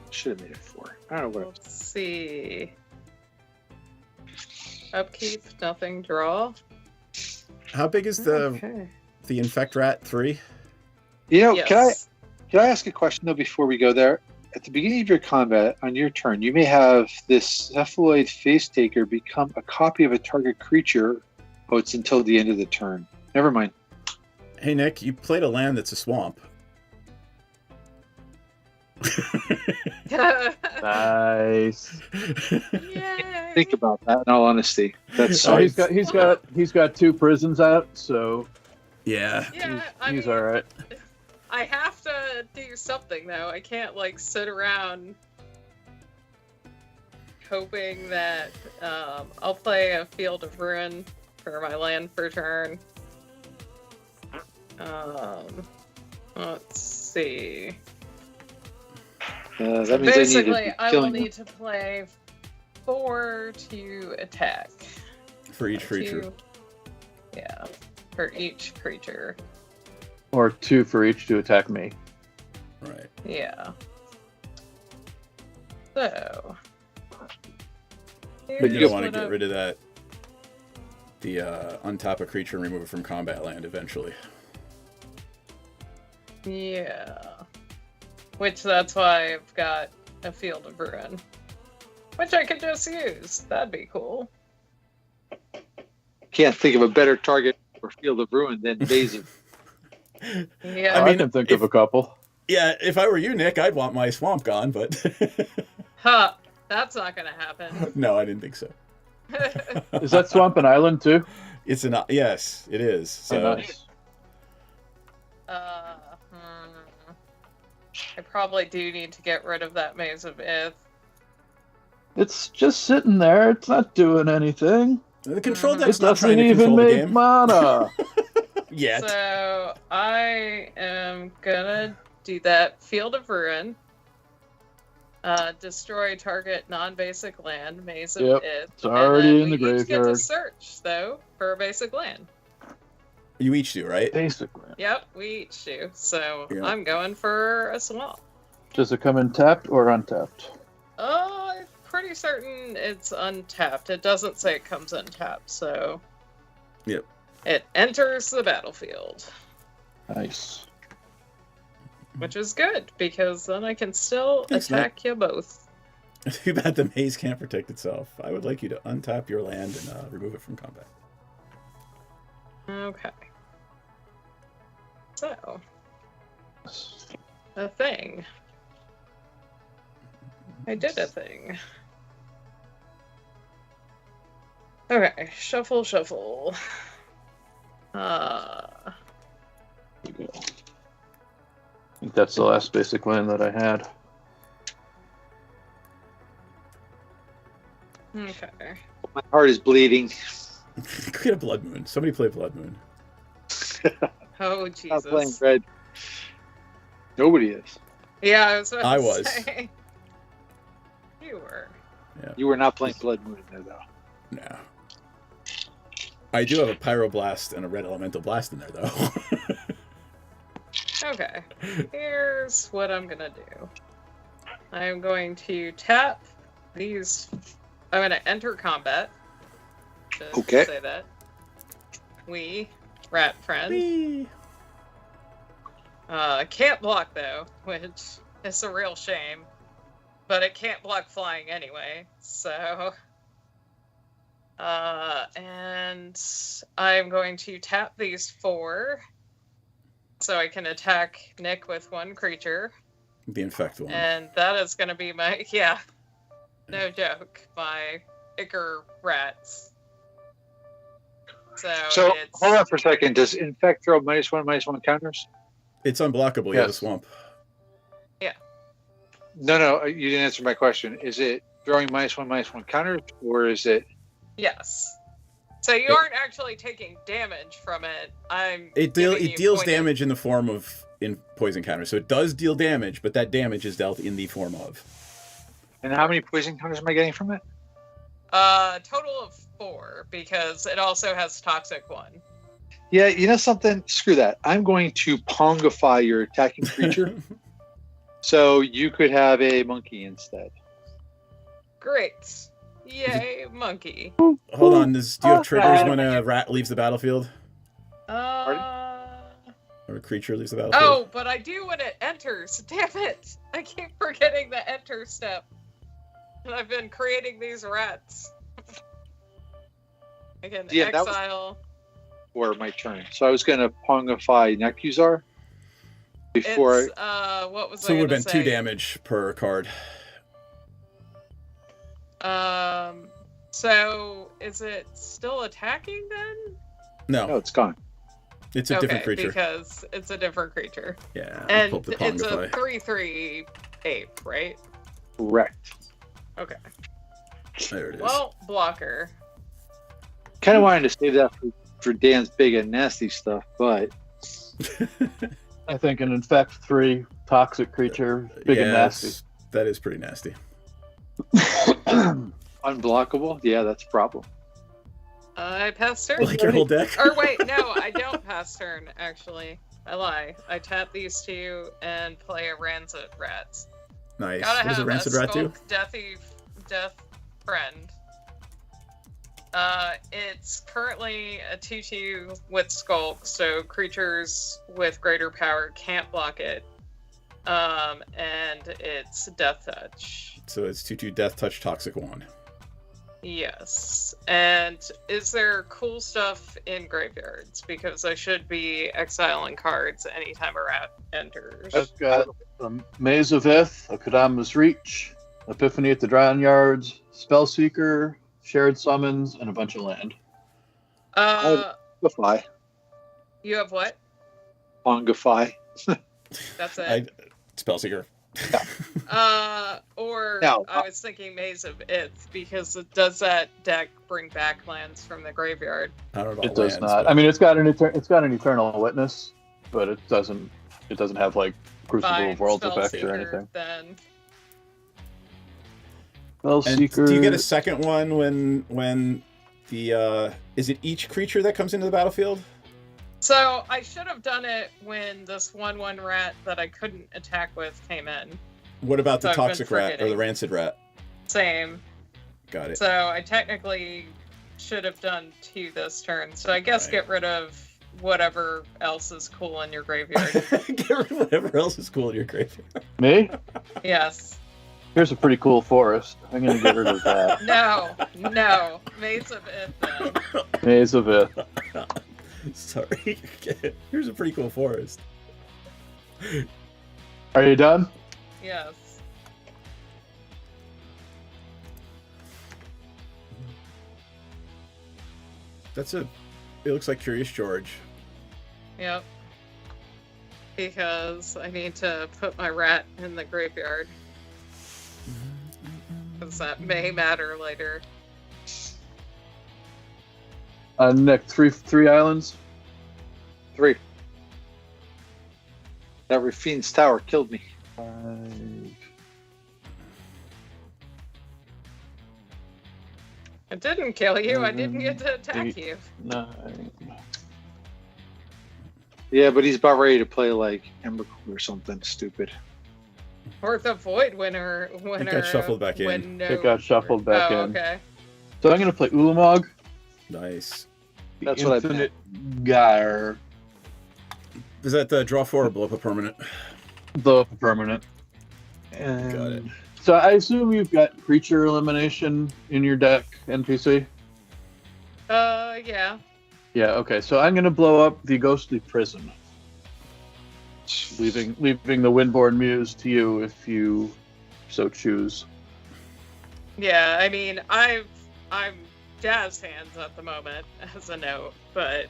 Should have made it 4. I don't know what. Let's see. Upkeep, nothing, draw. How big is the Okay. Infect Rat 3? You know, Yes. can I ask a question though before we go there? At the beginning of your combat, on your turn, you may have this cephaloid face taker become a copy of a target creature. Oh, it's until the end of the turn. Never mind. Hey, Nick, you played a land that's a swamp. Nice. Yay. Think about that. In all honesty, that's So he's got 2 prisons out, so Yeah. Yeah, he's I mean, all right. I have to do something though. I can't like sit around hoping that I'll play a Field of Ruin for my land per turn. Let's see. That means Basically, I will killing need to play 4 to attack. For each creature. Yeah, for each creature. Or 2 for each to attack me. Right. Yeah. So. But you don't want to get rid of that. The untap a creature and remove it from combat land eventually. Yeah. Which that's why I've got a Field of Ruin. Which I could just use. That'd be cool. Can't think of a better target for Field of Ruin than Basin. Yeah. I can think of a couple. Yeah, if I were you, Nick, I'd want my swamp gone, but... Huh. That's not gonna happen. No, I didn't think so. Is that Swamp and Island too? It's an... Yes, it is. So. Oh, nice. I probably do need to get rid of that Maze of Ith. It's just sitting there. It's not doing anything. The control It deck's not doesn't trying to even control the make game. mana. Yet. So I am gonna do that Field of Ruin. Destroy target non-basic land, Maze of Yep, Ith. it's already in the We each get to graveyard. search though for a basic land. You each do, right? Basic land. Yep, we each do. So Yeah. I'm going for a swamp. Does it come in tapped or untapped? I'm pretty certain it's untapped. It doesn't say it comes untapped, so Yep. it enters the battlefield, Nice. which is good because then I can still Thanks, attack you both. Too bad the maze can't protect itself. I would like you to untap your land and remove it from combat. Okay. So, a thing. I did a thing. Okay, shuffle, shuffle. There you go. I think that's the last basic land that I had. Okay. My heart is bleeding. Get a Blood Moon. Somebody play Blood Moon. Oh, Not playing Jesus. red. Nobody is. Yeah, I was about I to was. say. You were. You were not playing Blood Moon in there, though. No. I do have a Pyroblast and a Red Elemental Blast in there, though. Okay. Here's what I'm gonna do. I'm going to tap these. I'm gonna enter combat. Just Okay. say that. We, rat friend. Whee! Can't block though, which is a real shame. But it can't block flying anyway, so. And I'm going to tap these 4 so I can attack Nick with 1 creature. The Infect one. And that is going to be my, yeah, no joke, my Ichor rats. So it's, hold on for a second. Does Infect throw -1/-1 counters? It's unblockable. You have a Yes. swamp. No, you didn't answer my question. Is it throwing -1/-1 counters, or is it? yes. So you aren't actually taking damage from it. It deals damage in the form of poison counters. So it does deal damage, but that damage is dealt in the form of. And how many poison counters am I getting from it? Total of 4 because it also has toxic 1. Yeah, you know something? Screw that. I'm going to Pongify your attacking creature, so you could have a monkey instead. Great. Yay, monkey. Hold on. Do you have triggers when a rat leaves the battlefield? Or a creature leaves the battlefield? Oh, but I do when it enters. Damn it! I keep forgetting the enter step. And I've been creating these rats. I can Yeah, that was- exile. Or my turn. So I was going to Pongify Nekuzar before. It's, what was So I it would gonna have been 2 say? damage per card. So is it still attacking then? No, it's gone. It's a different creature. Because it's a different creature. Yeah. And pull up the it's a Pongify. 3/3 ape, right? Correct. Okay. There it is. Well, blocker. Kind of wanted to save that for Dan's big and nasty stuff, but I think an Infect 3 toxic creature, big and nasty. That is pretty nasty. Unblockable? Yeah, that's a problem. I pass turn. Like your whole deck? Or wait, no, I don't pass turn, actually. I lie. I tap these two and play a Rancid Rat. Nice. Gotta What does a have Rancid Rat do? Death friend. It's currently a 2/2 with Skulk, so creatures with greater power can't block it. And it's Death Touch. So it's 2/2 Death Touch Toxic Wand. Yes. And is there cool stuff in graveyards? Because I should be exiling cards anytime a rat enters. I've got a Maze of Ith, a Kadama's Reach, Epiphany at the Drown Yards, Spellseeker, Shared Summons, and a bunch of land. Ongify. You have what? Ongify. That's it. Spellseeker. Or No. I was thinking Maze of Ith, because does that deck bring back lands from the graveyard? I don't know. It does not. I mean, it's got an Eternal Witness, but it doesn't have like Crucible of Worlds effect or anything. Then. Spellseeker. And do you get a second one when the is it each creature that comes into the battlefield? So I should have done it when this 1/1 rat that I couldn't attack with came in. What about the So I've been Toxic Rat or the forgetting. Rancid Rat? Same. Got it. So I technically should have done 2 this turn. So I guess get rid of whatever else is cool in your graveyard. Get rid of whatever else is cool in your graveyard. Me? Yes. Here's a pretty cool forest. I'm gonna get rid of that. No. Maze of Ith then. Maze of Ith. Sorry. Here's a pretty cool forest. Are you done? Yes. It looks like Curious George. Yep. Because I need to put my rat in the graveyard. Because that may matter later. Nick, three islands. 3. That Rafine's Tower killed me. 5. It didn't kill you. I didn't get to attack 8, you. 9. Yeah, but he's about ready to play like Emrakul or something stupid. Or the Void winner. It got shuffled back in. It got shuffled back in. Okay. So I'm gonna play Ulamog. Nice. That's what I Infinite Gyre. Is that the draw 4 or blow up a permanent? Blow up a permanent. And Got it. so I assume you've got creature elimination in your deck, NPC? Yeah. Yeah, okay. So I'm gonna blow up the Ghostly Prison. Leaving the Windborn Muse to you if you so choose. Yeah, I mean, I'm Jazz hands at the moment, as a note, but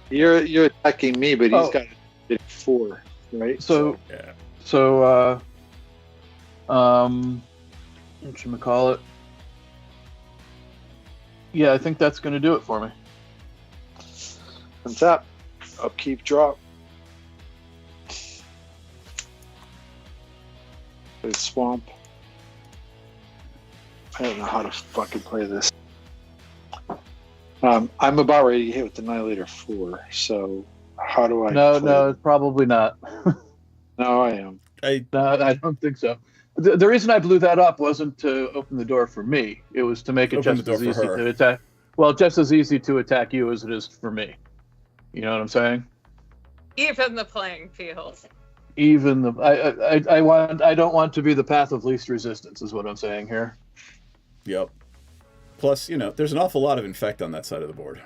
You're attacking me, but he's Oh. got a 4, right? So Yeah. whatchamacallit? Yeah, I think that's gonna do it for me. on top, upkeep, drop. Play swamp. I don't know how to fucking play this. I'm about ready to hit with Annihilator 4, so how do I play No, probably not. No, I am. No, I don't think so. The reason I blew that up wasn't to open the door for me. It was to make it Open just the door as for easy her. to attack. Well, just as easy to attack you as it is for me. You know what I'm saying? even the playing field. Even the I don't want to be the path of least resistance, is what I'm saying here. Yep. Plus, there's an awful lot of infect on that side of the board.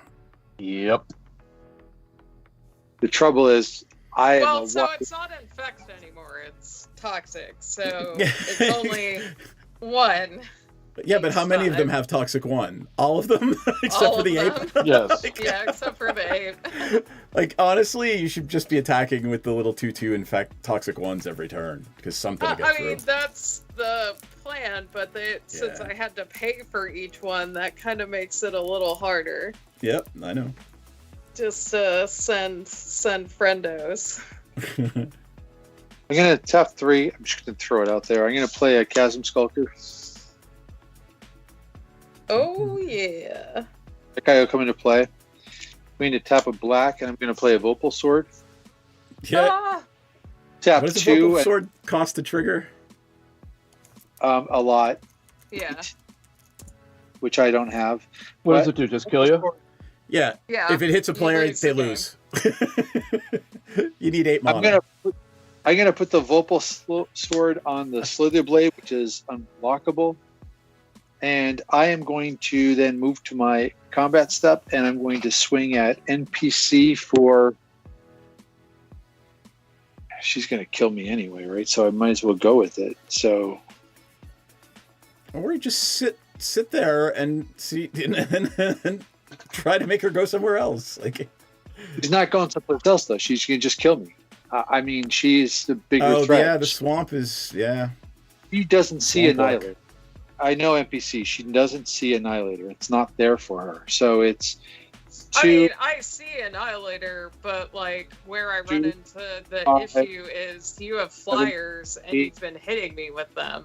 Yep. The trouble is, It's not infect anymore. It's toxic. So it's only one. Yeah, but how many of them have Toxic 1? All of them? Except for the ape? Yes. Yeah, except for the ape. Like, honestly, you should just be attacking with the little 2/2 infect Toxic 1s every turn, because something will get I through. mean, that's the plan, but since Yeah. I had to pay for each one, that kind of makes it a little harder. Yep, I know. Just send friendos. I'm gonna tap 3. I'm just gonna throw it out there. I'm gonna play a Chasm Skulker. Oh yeah. That guy will come into play. I'm going to tap a black, and I'm going to play a Vopal Sword. Yeah. Ah, Tap What does the 2. Vocal Sword cost to trigger? A lot, yeah. which I don't have. What does But- it do? Just kill you? Yeah. Yeah. If it hits a you player, lose they the game. lose. You need 8 mana. I'm gonna put the Vopal Sword on the Slither Blade, which is unblockable. And I am going to then move to my combat step, and I'm going to swing at NPC for... She's going to kill me anyway, right? So I might as well go with it. So Or just sit there and see and try to make her go somewhere else. Like, she's not going someplace else, though. She's going to just kill me. I mean, she's the bigger threat. yeah, the swamp is She doesn't see Swamp walk. Annihilator. I know NPC. She doesn't see Annihilator. It's not there for her. So it's I two. mean, I see Annihilator, but like where I run into the issue is you have flyers and you've been hitting me with them.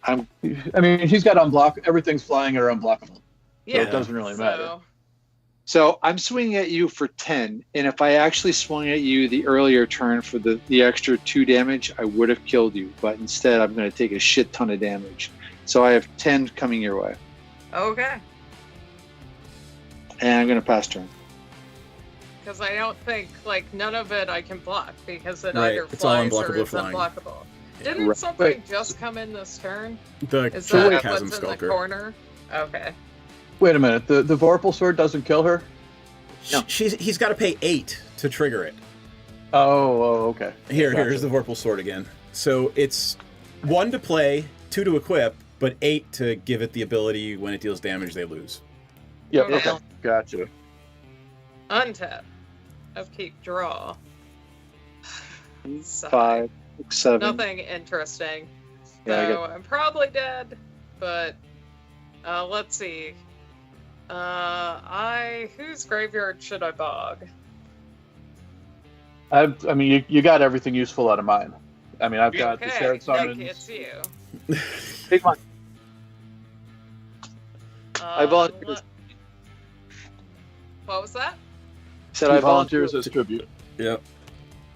I'm I mean, he's got everything's flying or unblockable. Yeah, it doesn't really matter. So I'm swinging at you for 10, and if I actually swung at you the earlier turn for the extra 2 damage, I would have killed you. But instead, I'm going to take a shit ton of damage. So I have 10 coming your way, Okay. and I'm going to pass turn. Because I don't think like none of it I can block because it Right, either it's all flies or unblockable it's flying. unblockable. Yeah. Didn't Right. something just come in this turn? the Is that Chasm what's in Skulker. the corner? Okay. Wait a minute. The Vorpal Sword doesn't kill her? No. He's got to pay 8 to trigger it. Oh, okay. Here's the Vorpal Sword again. So it's 1 to play, 2 to equip, but 8 to give it the ability when it deals damage they lose. Yep. Okay. Okay. Gotcha. Untap. Upkeep. Draw. Sigh. 5, 6, 7. Nothing interesting. Yeah, I So I'm probably dead, but let's see. Whose graveyard should I bog? I mean, you got everything useful out of mine. I mean, I've got the Okay, shared summons. Nick, it's you. Take mine. I volunteer. What was that? Said He I volunteer. volunteers as tribute. Yep.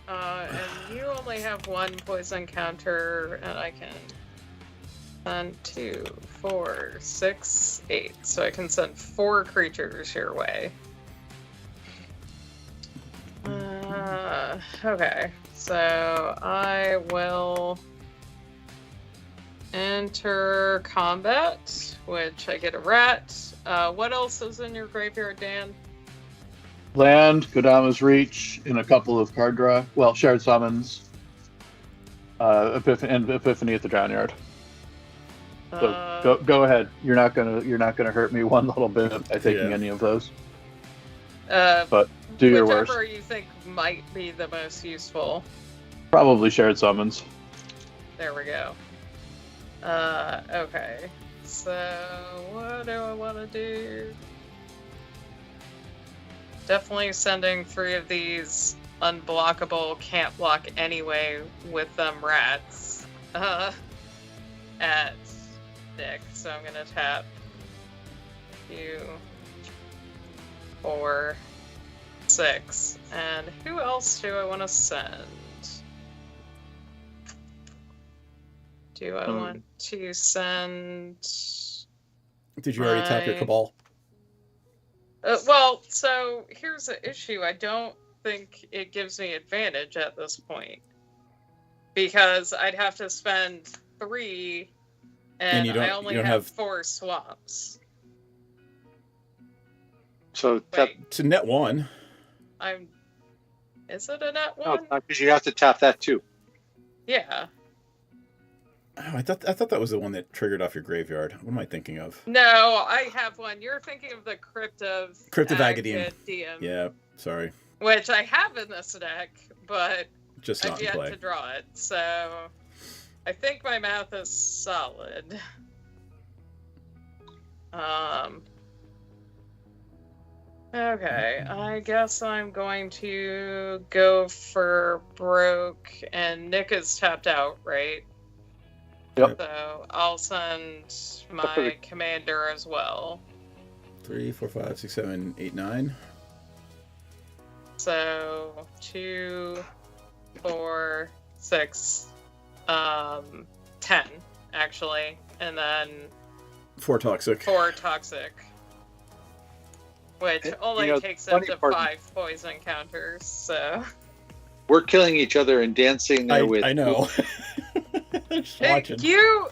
And you only have 1 poison counter, and I can send 2, 4, 6, 8. So I can send 4 creatures your way. Okay, so I will enter combat, which I get a rat. What else is in your graveyard, Dan? Land, Kodama's Reach, and a couple of card draw. Well, shared summons. Epiphany at the Drown Yard. So go ahead. You're not gonna hurt me one little bit by taking any of those. But do your worst. Whichever you think might be the most useful. Probably shared summons. There we go. Okay. So what do I want to do? Definitely sending 3 of these unblockable, can't block anyway with them rats at Nick. So I'm gonna tap 2, 4, 6, and who else do I want to send? Do I want to send? Did you already tap your Cabal? Well, so here's the issue. I don't think it gives me advantage at this point. Because I'd have to spend 3, and I only have 4 swamps. So it's a net 1. Is it a net 1? No, because you have to tap that too. Yeah. Oh, I thought that was the one that triggered off your graveyard. What am I thinking of? No, I have one. You're thinking of the Crypt of Aghadim. Aghadim. Yeah, sorry. Which I have in this deck, but Just not I've in yet play. to draw it. So I think my math is solid. Okay, I guess I'm going to go for broke, and Nick is tapped out, right? Yep. So I'll send my commander as well. 3, 4, 5, 6, 7, 8, 9. So 2, 4, 6, 10 actually, and then 4 toxic. 4 toxic. Which only takes them to 5 poison counters, so... We're killing each other and dancing there with... I know. Just watching. You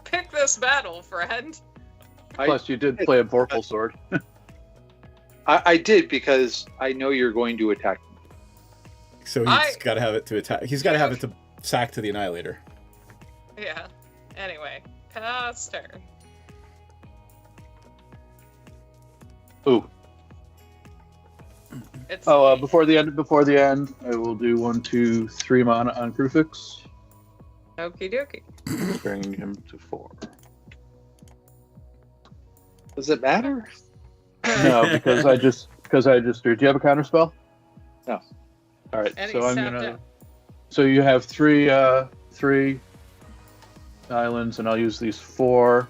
picked this battle, friend. Plus, you did play a Vorpal sword. I did, because I know you're going to attack me. So he's got to have it to attack. He's got to have it to sack to the Annihilator. Yeah. Anyway, pass turn. Ooh. It's before the end, I will do 1, 2, 3 mana on Crucifix, okie dokie. bringing him to 4. Does it matter? No, because I just do. Do you have a counter spell? No. All right, And so he's I'm tapped gonna. out. So you have three islands, and I'll use these 4,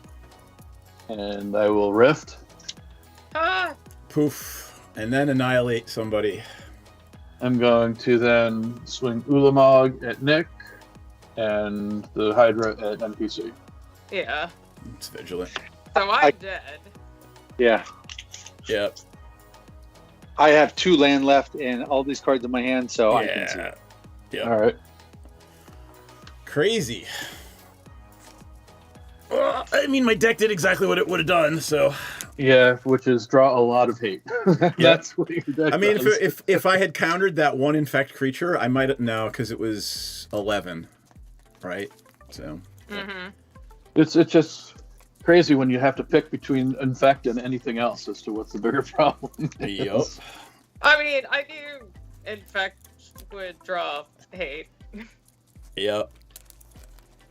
and I will rift. Ah! Poof. And then annihilate somebody. I'm going to then swing Ulamog at Nick, and the Hydra at NPC. Yeah. It's vigilant. So I'm dead. Yeah. Yep. I have 2 land left and all these cards in my hand, so I can see it. Yep. All right. Crazy. Well, I mean, my deck did exactly what it would have done, so... Yeah, which is draw a lot of hate. That's what your deck I mean, does. if I had countered that 1 infect creature, I might have... No, because it was 11, right? So... Mm-hmm. It's just crazy when you have to pick between infect and anything else as to what's the bigger problem. Yup. I mean, I knew infect would draw hate. Yep.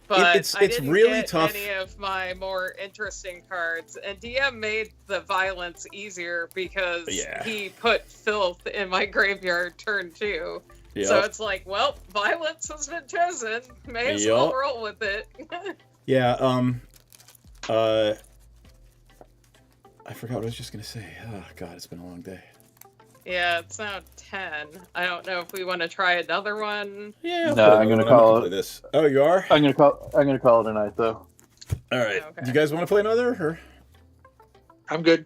But It's I didn't really get tough. any of my more interesting cards, and DM made the violence easier because he put filth in my graveyard turn 2. Yep. So it's like, well, violence has been chosen. May as well roll with it. Yeah, I forgot what I was just gonna say. Oh god, it's been a long day. Yeah, it's now 10. I don't know if we want to try another one. Yeah. No, I'm gonna call it this. Oh, you are? I'm gonna call it a night though. All right. Okay. Do you guys want to play another? Or? I'm good.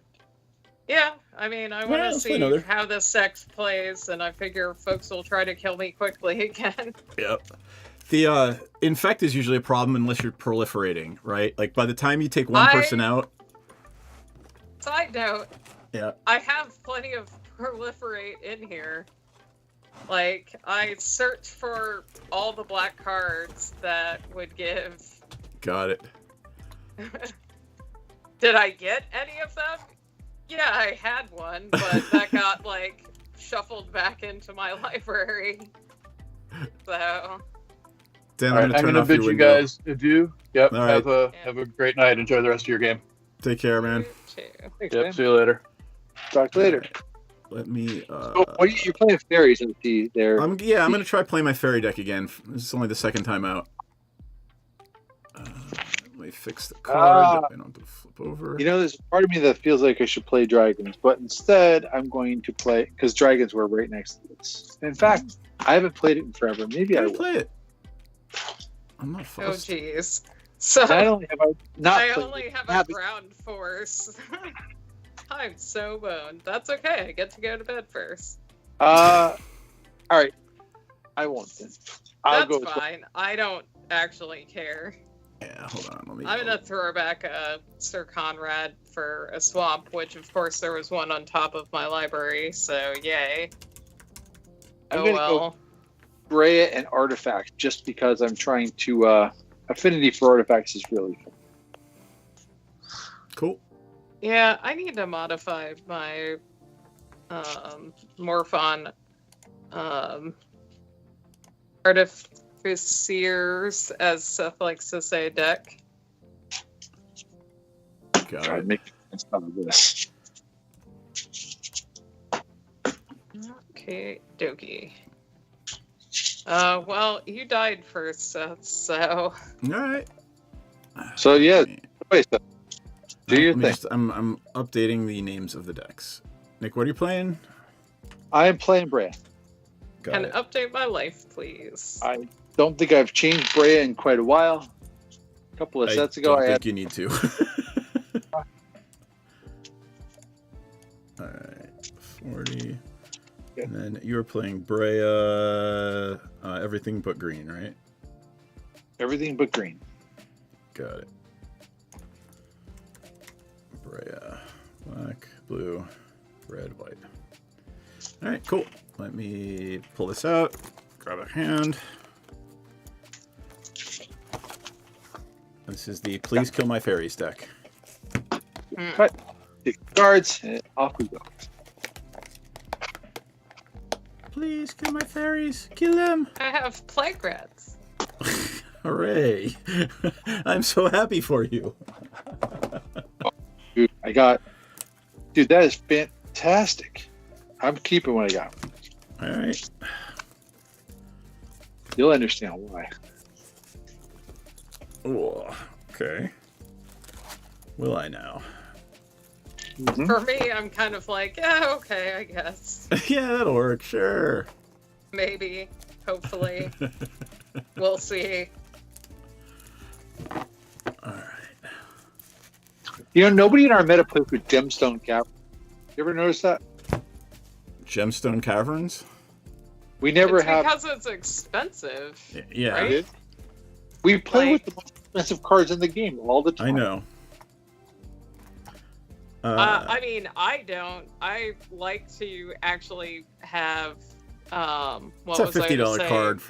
Yeah, I mean, I want to let's play see another. how this sex plays, and I figure folks will try to kill me quickly again. Yep. The infect is usually a problem unless you're proliferating, right? Like by the time you take one person out. Side note. Yeah. I have plenty of proliferate in here. Like, I searched for all the black cards that would give. Got it. Did I get any of them? Yeah, I had one, but that got, like, shuffled back into my library. So. Dan, All right, I'm gonna bid you guys adieu. Yep. All right. Have a great night. Enjoy the rest of your game. Take care, man. Thanks, Yep. man. See you later. Talk later. Let me. So, you're playing fairies in the there. I'm gonna try playing my fairy deck again. This is only the second time out. Let me fix the card. I don't have to flip over. You know, there's a part of me that feels like I should play dragons, but instead I'm going to play because dragons were right next to this. In fact, I haven't played it in forever. Maybe I will play it. I'm not Oh, fussed. jeez. So. Not only have I not I played only it, have a ground force. I'm so boned. That's okay. I get to go to bed first. all right. I won't then. I'll That's go with fine. I don't actually care. Yeah, hold on. Let me. I'm gonna throw back a Sir Conrad for a swamp, which of course there was one on top of my library, so yay. I'm Oh gonna well. go Brea and Artifact just because I'm trying to affinity for artifacts is really fun. Cool. Yeah, I need to modify my Morphon Artificers, as Seth likes to say, deck. Got Try it. to make sense out of this. Okay, dokie. Well, you died first, Seth, so. All right. So yeah, wait, so do your thing. I'm updating the names of the decks. Nick, what are you playing? I am playing Brea. Got Can it. update my life, please? I don't think I've changed Brea in quite a while. A couple of sets ago, I I think had. you need to. All right, 40. Yeah. And then you were playing Brea, everything but green, right? Everything but green. Got it. Brea, black, blue, red, white. All right, cool. Let me pull this out. Grab a hand. This is the Please Kill My Fairies deck. Cut. Take cards, and off we go. Please kill my fairies. Kill them. I have plague rats. Hooray. I'm so happy for you. Dude, dude, that is fantastic. I'm keeping what I got. All right. You'll understand why. Oh, okay. Will I now? Mm-hmm. For me, I'm kind of like, yeah, okay, I guess. Yeah, that'll work. Sure. Maybe. Hopefully. We'll see. All right. You know, nobody in our meta plays with Gemstone Cavern. You ever notice that? Gemstone Caverns? We never It's have. because it's expensive. Yeah. Right? We play Like- with the most expensive cards in the game all the time. I know. I mean, I don't. I like to actually have. What it's a was I gonna $50 say? card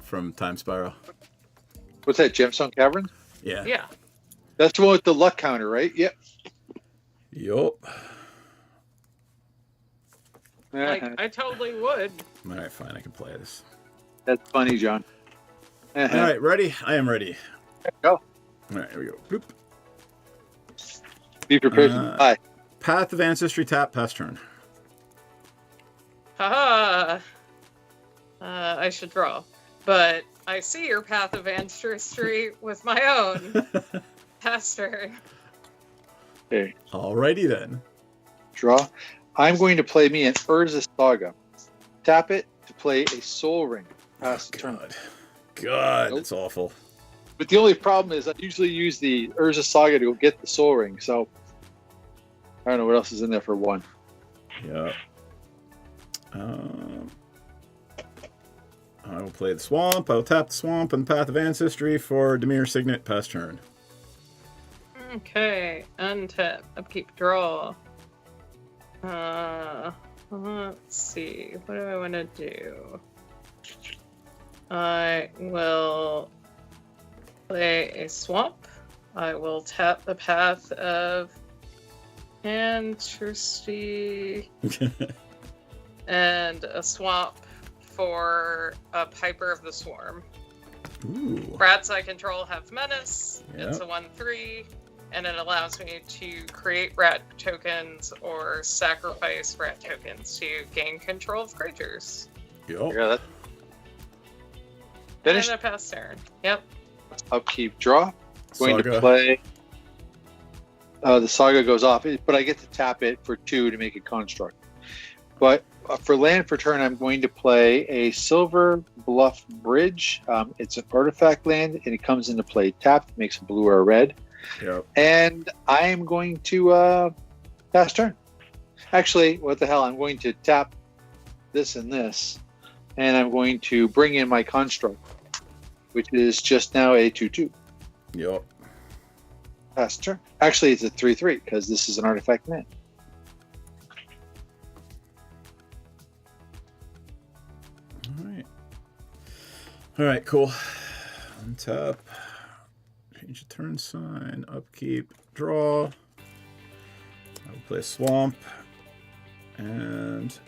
from Time Spiral. What's that, Gemstone Cavern? Yeah. Yeah. That's the one with the luck counter, right? Yep. Yup. Like, I totally would. All right, fine. I can play this. That's funny, John. All right, ready? I am ready. Go. All right, here we go. Boop. Be prepared to die. Path of Ancestry tap, pass turn. Haha. I should draw. But I see your Path of Ancestry with my own. Pastor. Okay. Alrighty then. Draw. I'm going to play me an Urza Saga. Tap it to play a Soul Ring. Pass the turn. God, Nope. it's awful. But the only problem is I usually use the Urza Saga to go get the Soul Ring, so I don't know what else is in there for one. Yeah. I will play the Swamp. I will tap the Swamp and Path of Ancestry for Demir Signet, pass turn. Okay. Untap. Upkeep. Draw. Let's see. What do I want to do? I will play a swamp. I will tap the Path of Ancestry and a swamp for a Piper of the Swarm. Ooh. Rats I control have menace. Yeah. It's a 1/3, and it allows me to create rat tokens or sacrifice rat tokens to gain control of creatures. Yup. Yeah, that And finish. then a pass turn. Yep. Upkeep. Draw. Going Saga. to play. The Saga goes off, but I get to tap it for 2 to make a construct. But for land for turn, I'm going to play a Silver Bluff Bridge. It's an artifact land, and it comes into play tapped, makes a blue or a red. Yep. And I am going to pass turn. Actually, what the hell? I'm going to tap this and this, and I'm going to bring in my construct, which is just now a 2/2. Yup. Pass turn. Actually, it's a 3/3 because this is an artifact land. All right, cool. Untap. Change the turn sign. Upkeep. Draw. I will play Swamp. And...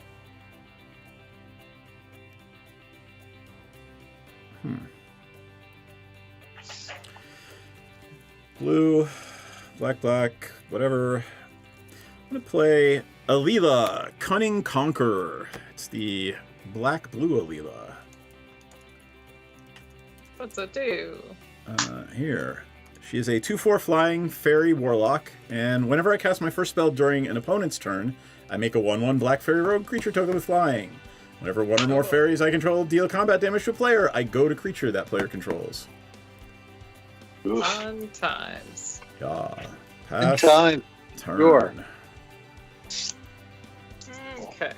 Blue. Black, black. Whatever. I'm going to play Alila, Cunning Conqueror. It's the black-blue Alila. What's it do? Here. She is a 2/4 flying fairy warlock, and whenever I cast my first spell during an opponent's turn, I make a 1/1 black fairy rogue creature token with flying. Whenever one or more fairies I control deal combat damage to a player, I go to creature that player controls. Fun times. Yeah. Pass Time. turn. Sure. Okay.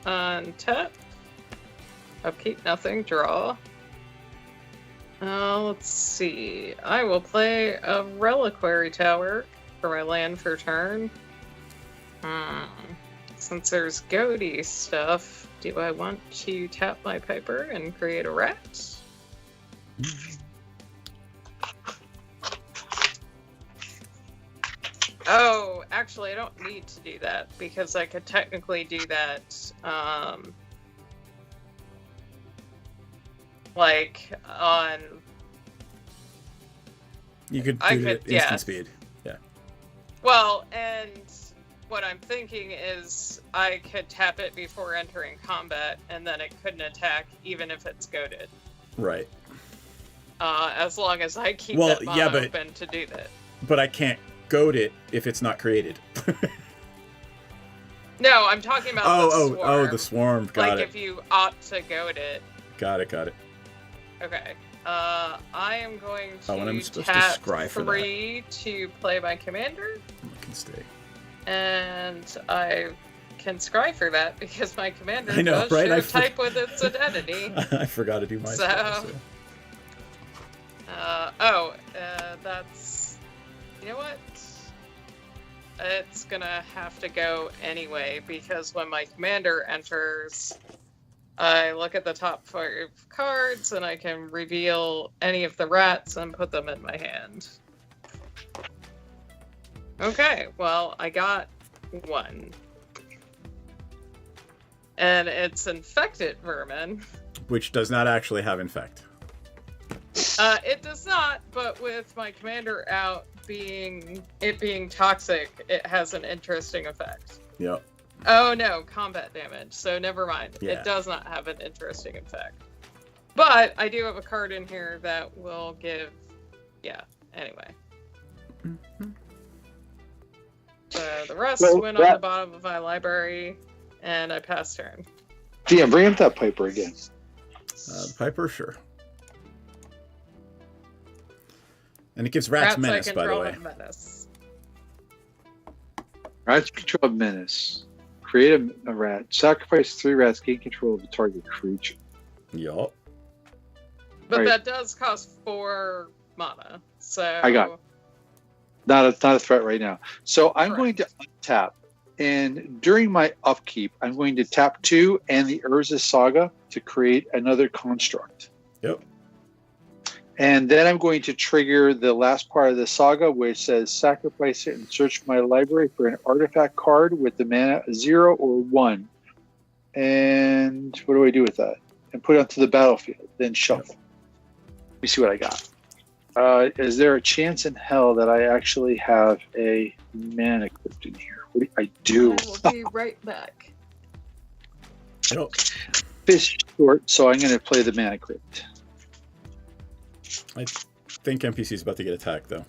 Untap. Upkeep, nothing. Draw. Let's see. I will play a Reliquary Tower for my land for turn. Since there's goaty stuff, do I want to tap my Piper and create a rat? Oh, actually, I don't need to do that because I could technically do that, like on. You could do I it could, at instant speed. Yeah. Well, and what I'm thinking is I could tap it before entering combat, and then it couldn't attack even if it's goaded. Right. As long as I keep Well, that yeah, mod but- open to do that. But I can't goad it if it's not created. No, I'm talking about the swarm. Oh, the swarm. Got like it. if you opt to goad it. Got it. Okay. I am going Oh, and I'm to supposed to tap scry for that. 3 to play my commander, I can stay. and I can scry for that because my commander I know, does right? share I type with its identity. I forgot to do my So- spell. That's... You know what? It's gonna have to go anyway, because when my commander enters, I look at the top 5 cards, and I can reveal any of the rats and put them in my hand. Okay, well, I got 1. And it's infected vermin. Which does not actually have infect. It does not, but with my commander out being toxic, it has an interesting effect. Yep. Oh no, combat damage. So never mind. Yeah. It does not have an interesting effect. But I do have a card in here that will give. Yeah. Anyway. So the rest went on the bottom of my library, and I passed turn. DM, bring up that Piper again. Piper, sure. And it gives rats menace, by the way. Menace. Rats control of menace. Create a rat. Sacrifice 3 rats. Gain control of the target creature. Yup. But Right. that does cost 4 mana. So I got it. Not a threat right now. So I'm Correct. going to untap, and during my upkeep, I'm going to tap 2 and the Urza Saga to create another construct. Yep. And then I'm going to trigger the last part of the saga, which says sacrifice it and search my library for an artifact card with the mana 0 or 1. And what do I do with that? And put it onto the battlefield, then shuffle. Let me see what I got. Is there a chance in hell that I actually have a mana crypt in here? I do. I will be right back. Yep. Fish short, so I'm going to play the mana crypt. I think NPC's about to get attacked, though.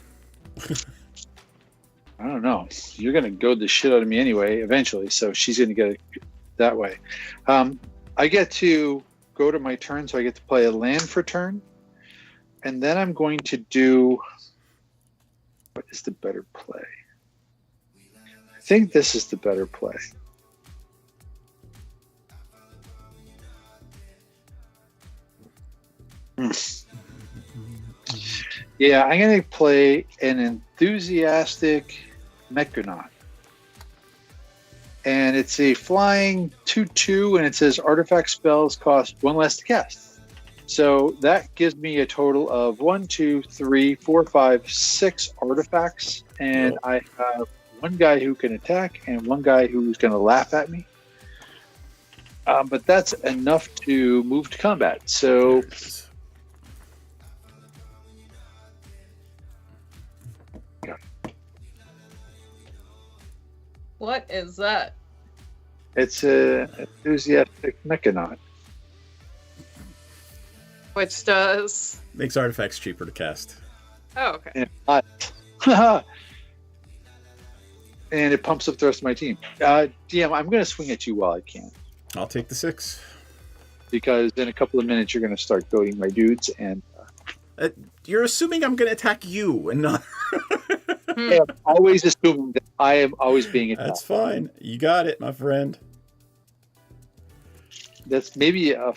I don't know. You're going to goad the shit out of me anyway, eventually, so she's going to get it that way. I get to go to my turn, so I get to play a land for turn. And then I'm going to do... What is the better play? I think this is the better play. Yeah, I'm going to play an enthusiastic Mechonaut. And it's a flying 2/2, and it says artifact spells cost 1 less to cast. So that gives me a total of 1, 2, 3, 4, 5, 6 artifacts. And I have 1 guy who can attack and 1 guy who's going to laugh at me. But that's enough to move to combat. So... What is that? It's a enthusiastic Mechanaut. Which does. Makes artifacts cheaper to cast. Oh, okay. And and it pumps up the rest of my team. DM, I'm going to swing at you while I can. I'll take the 6. Because in a couple of minutes, you're going to start goading my dudes. And you're assuming I'm going to attack you and not... I am always assuming that I am always being attacked. That's fine. You got it, my friend. That's maybe a...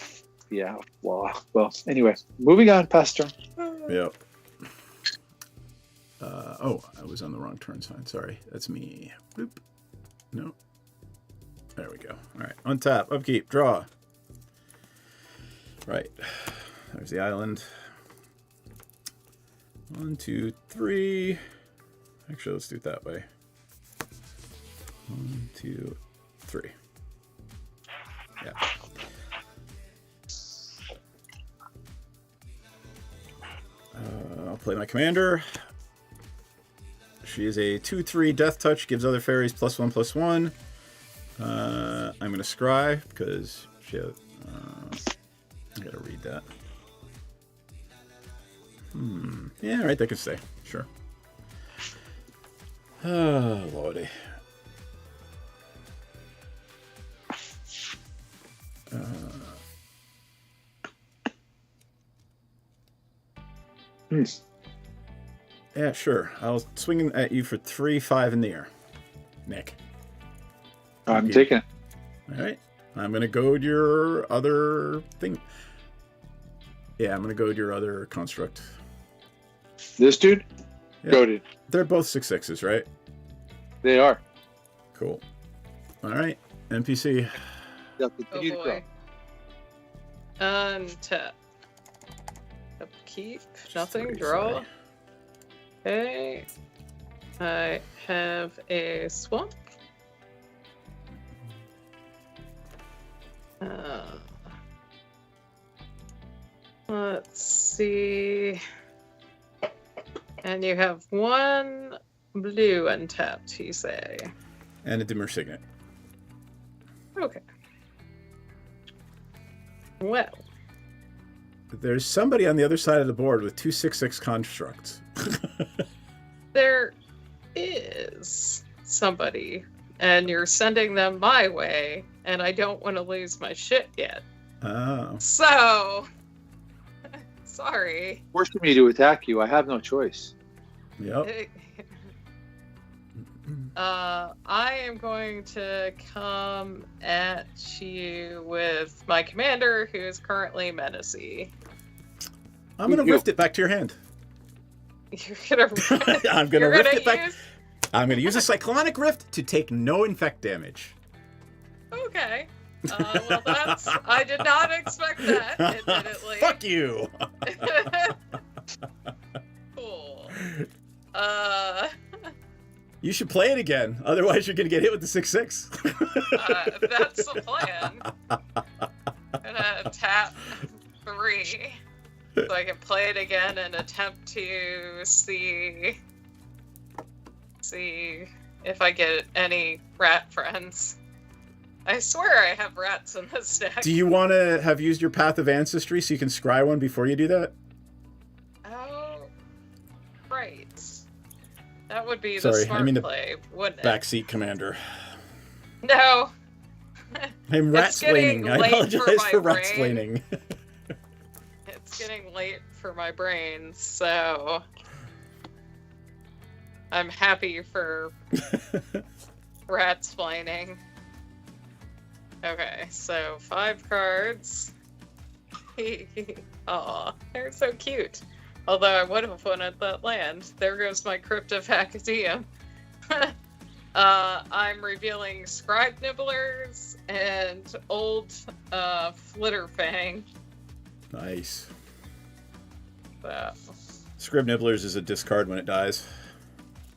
Yeah, well, anyway. Moving on, Pastor. Yep. Oh, I was on the wrong turn sign. Sorry. That's me. Boop. No. There we go. All right. Untap. Upkeep. Draw. Right. There's the island. 1, 2, 3. Actually, let's do it that way. 1, 2, 3. Yeah. I'll play my commander. She is a 2/3 Death Touch, gives other fairies +1/+1. I'm going to scry because she has, I got to read that. Yeah, right, that could stay. Sure. Oh, lordy. Yeah, sure. I'll swing at you for 3, 5 in the air. Nick. I'm taking it. All right. I'm going to goad your other thing. Yeah, I'm going to goad your other construct. This dude? Yeah. Goaded. They're both 6/6s, right? They are. Cool. All right. NPC. Oh boy. Untap. Upkeep. Nothing. 3, Draw. sorry. Okay. I have a swamp. Let's see. And you have 1 blue untapped, you say. And a Dimmer Signet. Okay. Well. There's somebody on the other side of the board with 2 6/6 constructs. There is somebody, and you're sending them my way, and I don't want to lose my shit yet. Oh. So, sorry. Forcing me to attack you. I have no choice. Yep. I am going to come at you with my commander, who is currently Menacey. I'm going to rift it back to your hand. You're gonna. I'm going to rift it back. I'm going to use a Cyclonic Rift to take no infect damage. Okay. Well, that's. I did not expect that, admittedly. Fuck you! Cool. You should play it again. Otherwise, you're going to get hit with the 6/6. That's the plan. I'm gonna tap 3 so I can play it again and attempt to see if I get any rat friends. I swear I have rats in this deck. Do you want to have used your Path of Ancestry so you can scry one before you do that? Oh, right. That would be the smart play, wouldn't it? Backseat commander. No. I'm rat-splaining. I apologize for rat-splaining. It's getting late for my brain, so I'm happy for rat-splaining. Okay, so 5 cards. Aw, they're so cute. Although I would have wanted that land. There goes my Crypt of Academia. I'm revealing Scribe Nibblers and old Flitterfang. Nice. So. Scribe Nibblers is a discard when it dies.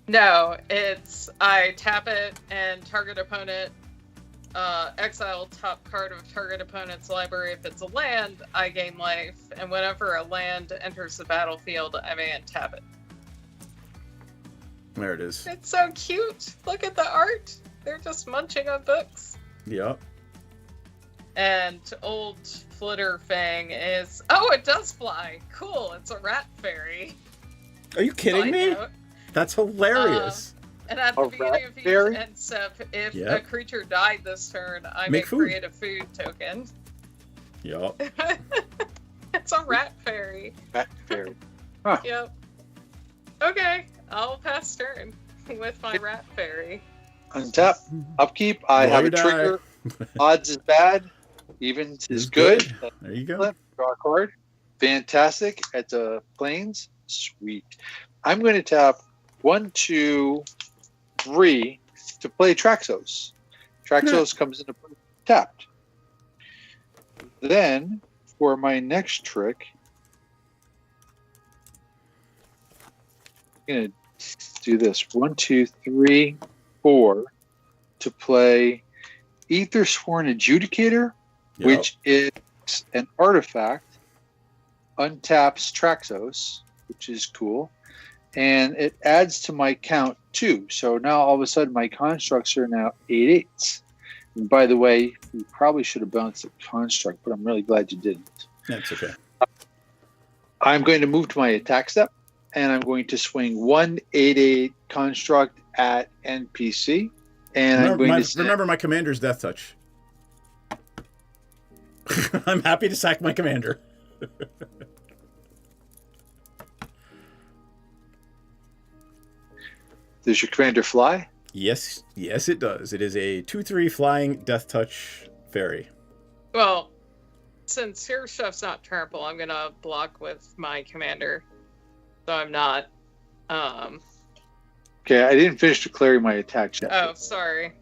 No, it's I tap it and target opponent exile top card of target opponent's library. If it's a land, I gain life, and whenever a land enters the battlefield, I may untap it. There it is. It's so cute. Look at the art. They're just munching on books. Yep. And old Flitterfang is... Oh, it does fly! Cool, it's a rat fairy. Are you kidding Side me? note. That's hilarious. And at the A beginning rat of each fairy? end step, if Yep. a creature died this turn, I may Make food. create a food token. Yep. It's a rat fairy. Rat fairy. Yep. Okay, I'll pass turn with my rat fairy. Untap. Upkeep. I Roll have your a die. trigger. Odds is bad. Evens is good. There you go. Flip, draw a card. Fantastic. At the plains. Sweet. I'm going to tap 1, 2, 3 to play Traxos. Traxos comes into play tapped. Then, for my next trick, I'm going to do this. 1, 2, 3, 4 to play Aethersworn Adjudicator, Yep. which is an artifact, untaps Traxos, which is cool, and it adds to my count 2. So now all of a sudden my constructs are now 8/8. And by the way, you probably should have bounced the construct, but I'm really glad you didn't. That's okay. I'm going to move to my attack step, and I'm going to swing 1 8/8 construct at NPC. And I'm going to send... Remember my commander's death touch. I'm happy to sack my commander. Does your commander fly? Yes, it does. It is a 2/3 flying death touch fairy. Well, since your stuff's not trample, I'm gonna block with my commander. So I'm not. Okay, I didn't finish declaring my attack yet. Oh, sorry.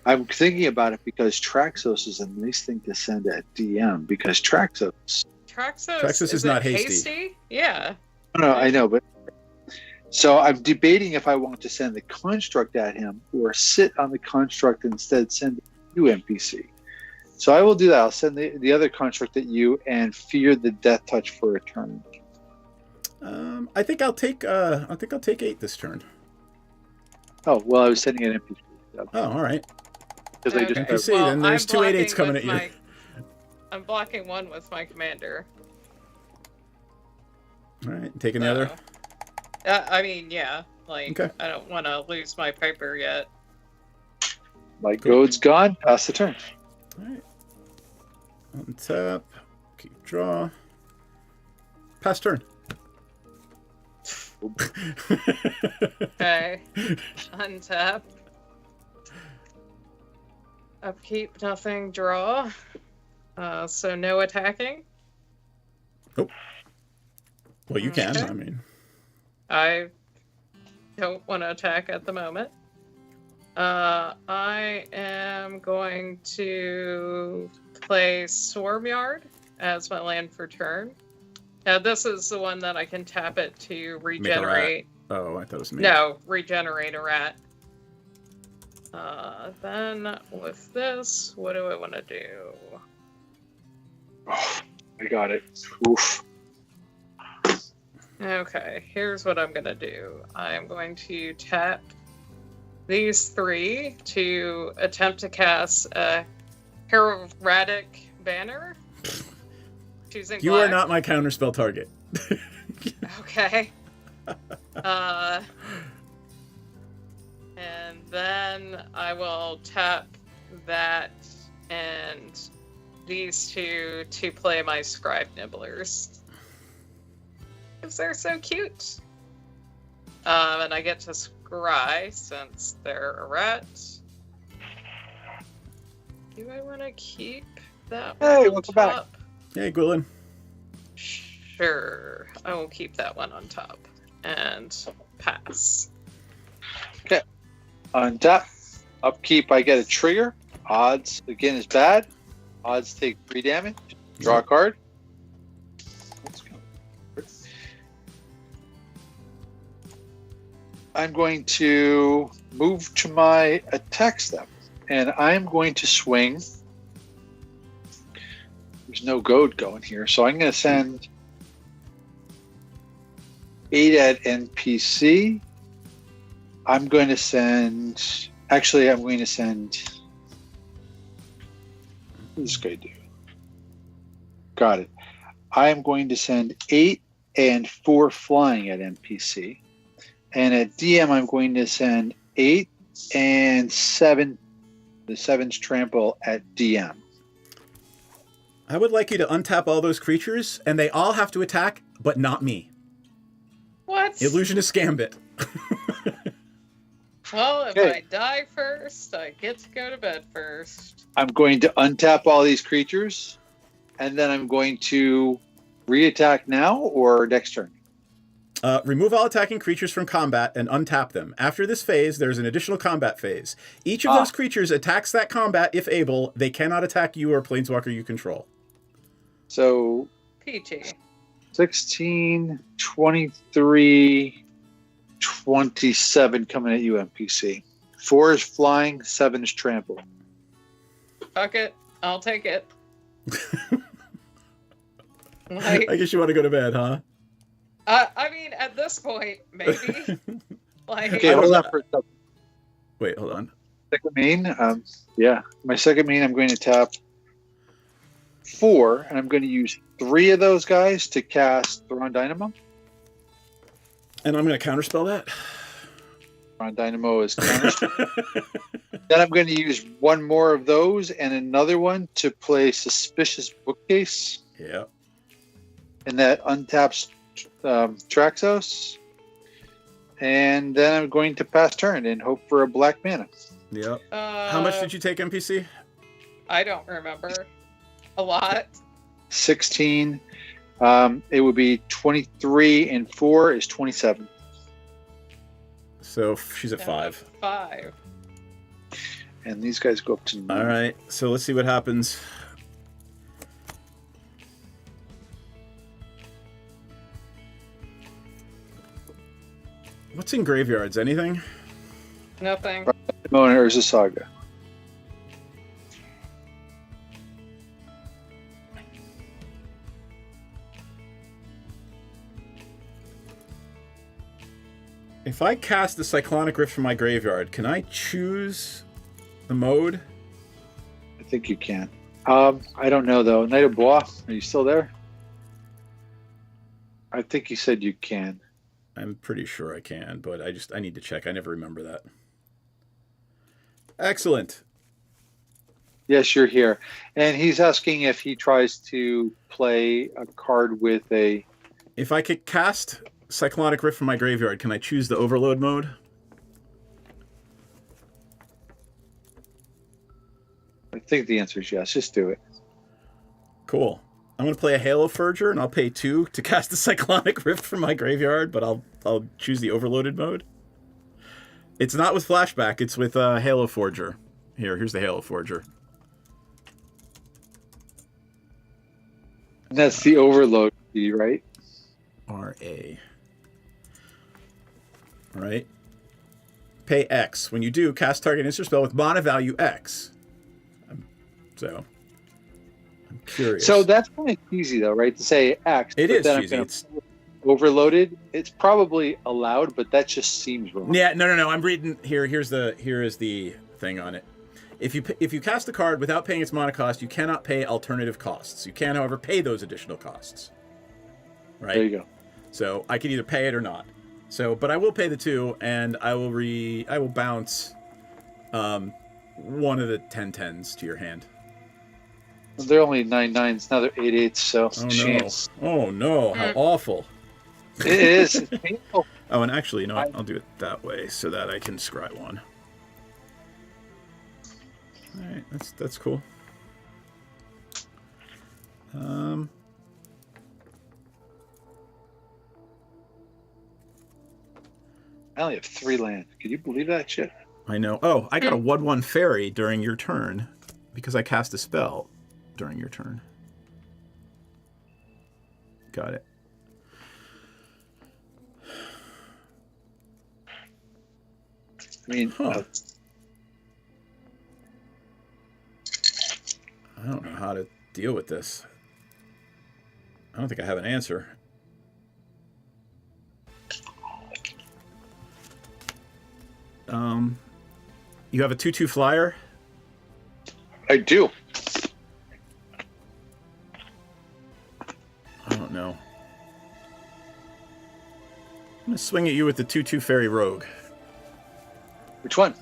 I'm thinking about it because Traxos is a nice thing to send at DM because Traxos. Traxos is not hasty. Yeah. No, I know, but so I'm debating if I want to send the construct at him or sit on the construct and instead send you NPC. So I will do that. I'll send the other construct at you and fear the death touch for a turn. I think I'll take 8 this turn. Oh well, I was sending an NPC. So. Oh, all right. Because I just NPC, then there's I'm 2 8/8s blocking coming with at you. I'm blocking one with my commander. All right, taking the other. I mean, yeah. Like, Okay. I don't want to lose my Piper yet. My goad's gone. Pass the turn. All right. Untap. Keep draw. Pass turn. Okay. Untap. Upkeep, nothing, draw. So no attacking. Well, you can. Okay. I mean, I don't want to attack at the moment. I am going to play Swarmyard as my land for turn. Now, this is the one that I can tap it to regenerate. oh, I thought it was me. No, regenerate a rat. Then with this, what do I want to do? Oh, I got it. Oof. Okay, here's what I'm going to do. I am going to tap these 3 to attempt to cast a Heraldic Banner. Choosing You black. are not my counterspell target. Okay. And then I will tap that and these 2 to play my Scribe Nibblers. Because they're so cute. And I get to scry since they're a rat. Do I want to keep that one Hey, on welcome back. top? Hey, Gwilyn. Sure. I will keep that one on top. And pass. Untap. Upkeep, I get a trigger. Odds, again, is bad. Odds take 3 damage. Draw a card. I'm going to move to my attack step. And I'm going to swing. There's no goad going here. So I'm going to send 8 at NPC. I'm going to send What does this guy do? Got it. I am going to send 8 and 4 flying at NPC. And at DM, I'm going to send 8 and 7. The 7's trample at DM. I would like you to untap all those creatures, and they all have to attack, but not me. What? Illusionist Gambit. Well, if Okay. I die first, I get to go to bed first. I'm going to untap all these creatures, and then I'm going to re-attack now or next turn. Remove all attacking creatures from combat and untap them. After this phase, there's an additional combat phase. Each of those creatures attacks that combat if able. They cannot attack you or Planeswalker you control. So Peachy. 16, 23, 27 coming at you, NPC. 4 is flying, 7 is trample. Fuck it. I'll take it. I guess you want to go to bed, huh? I mean, at this point, maybe. Like, Okay, hold on for a second. Wait, hold on. Second main, yeah. My second main, I'm going to tap 4, and I'm going to use 3 of those guys to cast Thron Dynamo. And I'm going to counterspell that. Thron Dynamo is counter. Then I'm going to use 1 more of those and another one to play Suspicious Bookcase. Yeah. And that untaps Traxos. And then I'm going to pass turn and hope for a black mana. Yep. How much did you take, NPC? I don't remember. A lot. 16. It would be 23 and 4 is 27. So she's at 5. 5. And these guys go up to 9. All right. So let's see what happens. What's in graveyards? Anything? Nothing. Mona Urza Saga. If I cast the Cyclonic Rift from my graveyard, can I choose the mode? I think you can. I don't know though. Knight of Bois, are you still there? I think you said you can. I'm pretty sure I can, but I need to check. I never remember that. Excellent. Yes, you're here. And he's asking if he tries to play a card with a... If I could cast Cyclonic Rift from my graveyard, can I choose the overload mode? I think the answer is yes. Just do it. Cool. I'm going to play a Halo Forger, and I'll pay 2 to cast the Cyclonic Rift from my graveyard, but I'll choose the overloaded mode. It's not with Flashback, it's with Halo Forger. Here's the Halo Forger. And that's the overload fee, right? RA. All right. Pay X. When you do, cast target instant spell with mana value X. So, I'm curious. So that's kind of cheesy, though, right? To say X. It but is then cheesy. It's overloaded. It's probably allowed, but that just seems wrong. Yeah, no. I'm reading here. Here is the thing on it. If you cast a card without paying its mana cost, you cannot pay alternative costs. You can, however, pay those additional costs. Right. There you go. So I can either pay it or not. So, but I will pay the 2, and I will bounce one of the 10/10s to your hand. They're only 9/9s, now they're 8/8s, so Oh no! chance. Oh no! How awful! It is. It's painful. Oh, and actually, you know what? I'll do it that way so that I can scry one. All right, that's cool. I only have 3 land. Can you believe that shit? I know. Oh, I got a 1/1 fairy during your turn because I cast a spell during your turn. Got it. I mean, Huh. I don't know how to deal with this. I don't think I have an answer. You have a 2/2 flyer? I do. gonna swing at you with the 2/2 Fairy Rogue. Which one?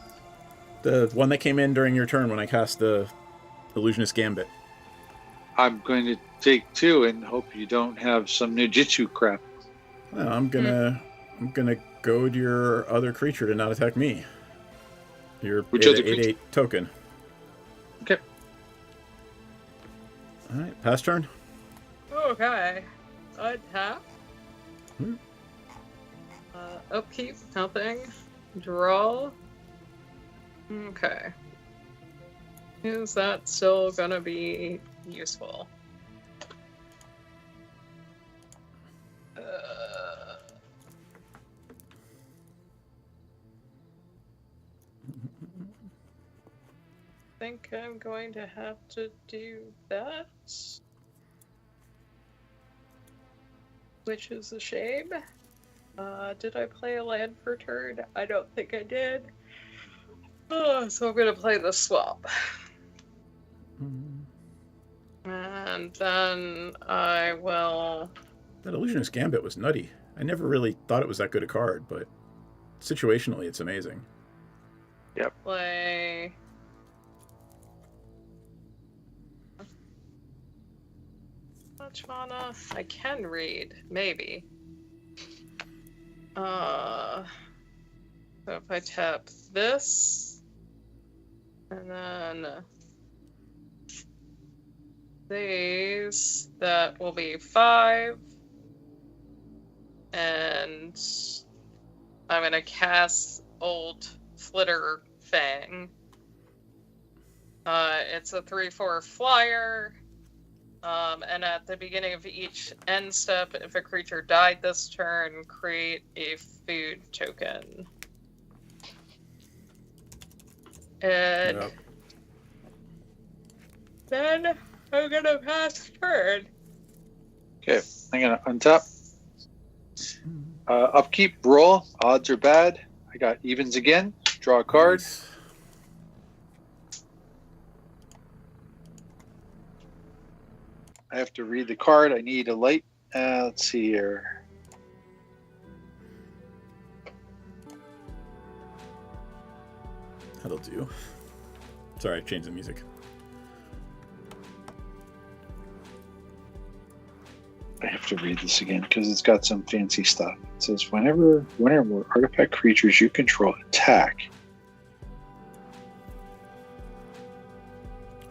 The one that came in during your turn when I cast the Illusionist Gambit. I'm going to take 2 and hope you don't have some ninjutsu crap. Well, I'm gonna goad your other creature to not attack me. Your Which other 8/8 token. Okay. All right, pass turn. Okay. Untap. Hmm. Upkeep, nothing. Draw. Okay. Is that still gonna be useful? I think I'm going to have to do that. Which is a shame. Did I play a land for turn? I don't think I did. Oh, so I'm gonna play the swap. And then I will... That Illusionist Gambit was nutty. I never really thought it was that good a card, but situationally it's amazing. Yep. Play... Much mana? I can read, maybe. So if I tap this, and then these, that will be 5. And I'm gonna cast Old Flitter Fang. It's a 3/4 flyer. And at the beginning of each end step, if a creature died this turn, create a food token. And then I'm gonna pass turn. Okay, I'm gonna untap. Upkeep, brawl. Odds are bad. I got evens again. Draw a card. Nice. I have to read the card. I need a light. Let's see here. That'll do. Sorry, I changed the music. I have to read this again because it's got some fancy stuff. It says whenever artifact creatures you control attack.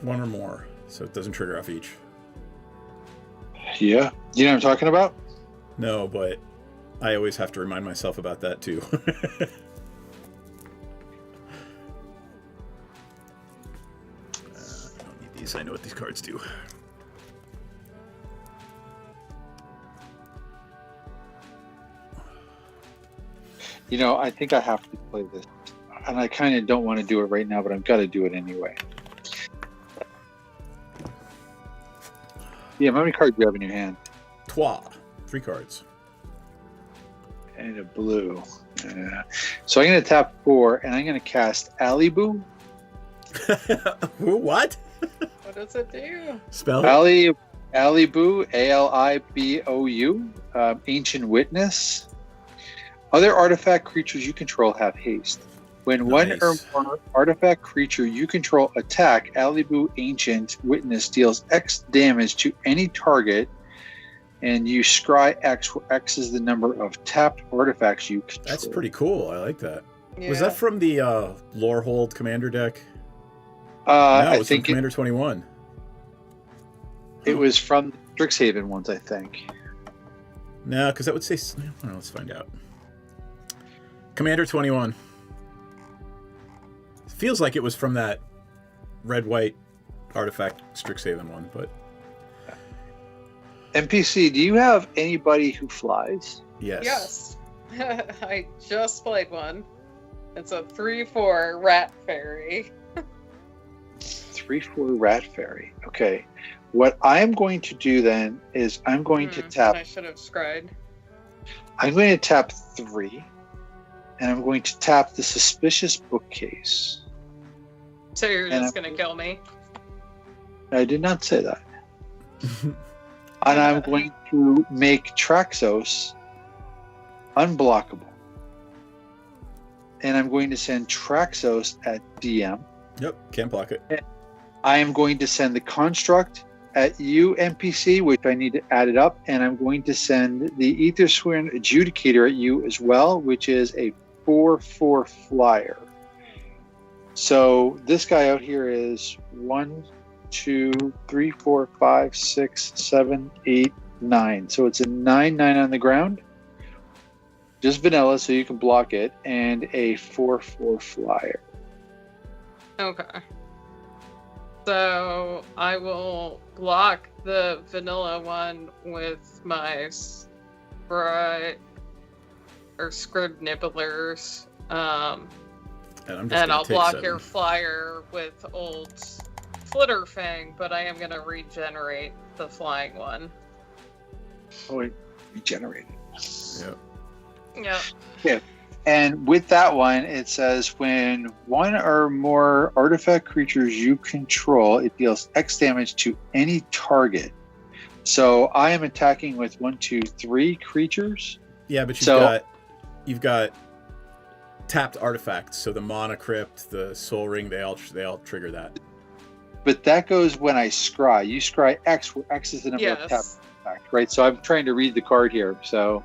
One or more, so it doesn't trigger off each. Yeah. You know what I'm talking about? No, but I always have to remind myself about that too. I don't need these. I know what these cards do. You know, I think I have to play this. And I kind of don't want to do it right now, but I've got to do it anyway. Yeah, how many cards do you have in your hand? Trois. 3 cards. And a blue. So I'm going to tap 4, and I'm going to cast Alibou. What? What does it do? Spell it? Alibou, Alibou, Ancient Witness. Other artifact creatures you control have haste. When one or more artifact creature you control attack, Alibou Ancient Witness deals X damage to any target, and you scry X, where X is the number of tapped artifacts you control. That's pretty cool. I like that. Yeah. Was that from the Lorehold Commander deck? No, I it was think from Commander 21. it was from the Strixhaven ones, I think. No, because that would say... Well, let's find out. Commander 21. Feels like it was from that red-white artifact Strixhaven one, but... NPC, do you have anybody who flies? Yes. Yes. I just played one. It's a 3/4 rat fairy. 3/4 rat fairy. Okay. What I'm going to do then is I'm going to tap... I should have scried. I'm going to tap 3, and I'm going to tap the Suspicious Bookcase. So you're And just gonna kill me? I did not say that. And I'm going to make Traxos unblockable. And I'm going to send Traxos at DM. Yep, can't block it. I am going to send the Construct at you, NPC, which I need to add it up. And I'm going to send the Aethersworn Adjudicator at you as well, which is a 4/4 flyer. So this guy out here is 1, 2, 3, 4, 5, 6, 7, 8, 9. So it's a 9/9 on the ground. Just vanilla, so you can block it, and a 4/4 flyer. Okay. So I will block the vanilla one with my Scrib Nibblers. And I'll block your flyer with old Flitterfang, but I am going to regenerate the flying one. Oh, wait. Regenerate it. Yep. Yeah. Yeah. And with that one, it says when one or more artifact creatures you control, it deals X damage to any target. So I am attacking with 1, 2, 3 creatures. Yeah, but you've got tapped artifacts. So the Mana Crypt, the Soul Ring, they all trigger that. But that goes when I scry. You scry X, where X is the number of tapped artifacts, right? So I'm trying to read the card here. So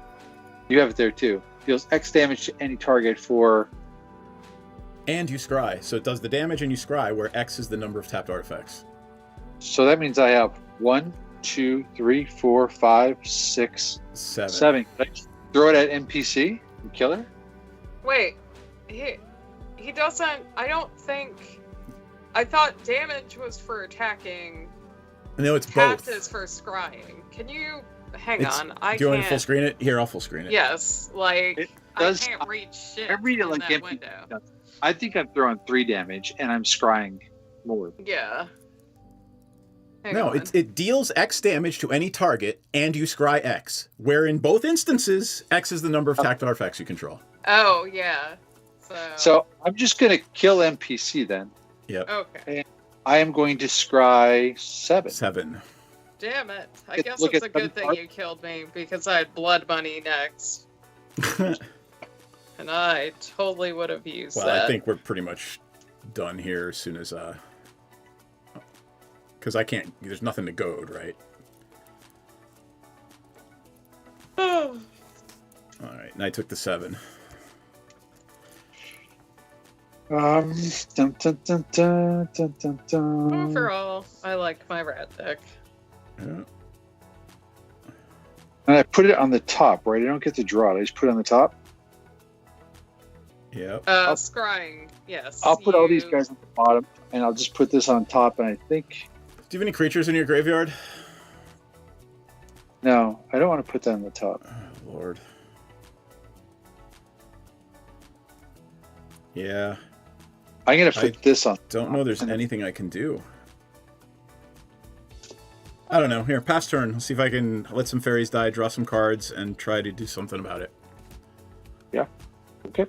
you have it there too. Deals X damage to any target for... And you scry. So it does the damage and you scry, where X is the number of tapped artifacts. So that means I have 1, 2, 3, 4, 5, 6, 7. Can I just throw it at NPC and kill her? Wait. He doesn't... I don't think... I thought damage was for attacking. No, it's Tapped both. is for scrying. Can you... Hang on. Do you want me to full screen it? Here, I'll full screen it. Yes, like I can't read shit in that window. I think I'm throwing 3 damage and I'm scrying more. Yeah. No, it deals X damage to any target and you scry X, where in both instances, X is the number of tapped artifacts you control. Oh, yeah. So I'm just going to kill NPC then. Yep. Okay. And I am going to scry 7. 7. Damn it. I guess it's a good thing you killed me because I had blood money next. And I totally would have used that. Well, I think we're pretty much done here as soon as... Because I can't... There's nothing to goad, right? Oh. Alright, and I took the 7. Dun, dun, dun, dun, dun, dun, dun. Overall, I like my rat deck. Yeah. And I put it on the top, right? I don't get to draw it. I just put it on the top. Yep. Scrying, yes. I'll put all these guys on the bottom, and I'll just put this on top, and I think... Do you have any creatures in your graveyard? No, I don't want to put that on the top. Oh, Lord. Yeah. I'm going to put this on. Don't know there's anything I can do. I don't know. Here, pass turn. Let's see if I can let some fairies die, draw some cards, and try to do something about it. Yeah. Okay.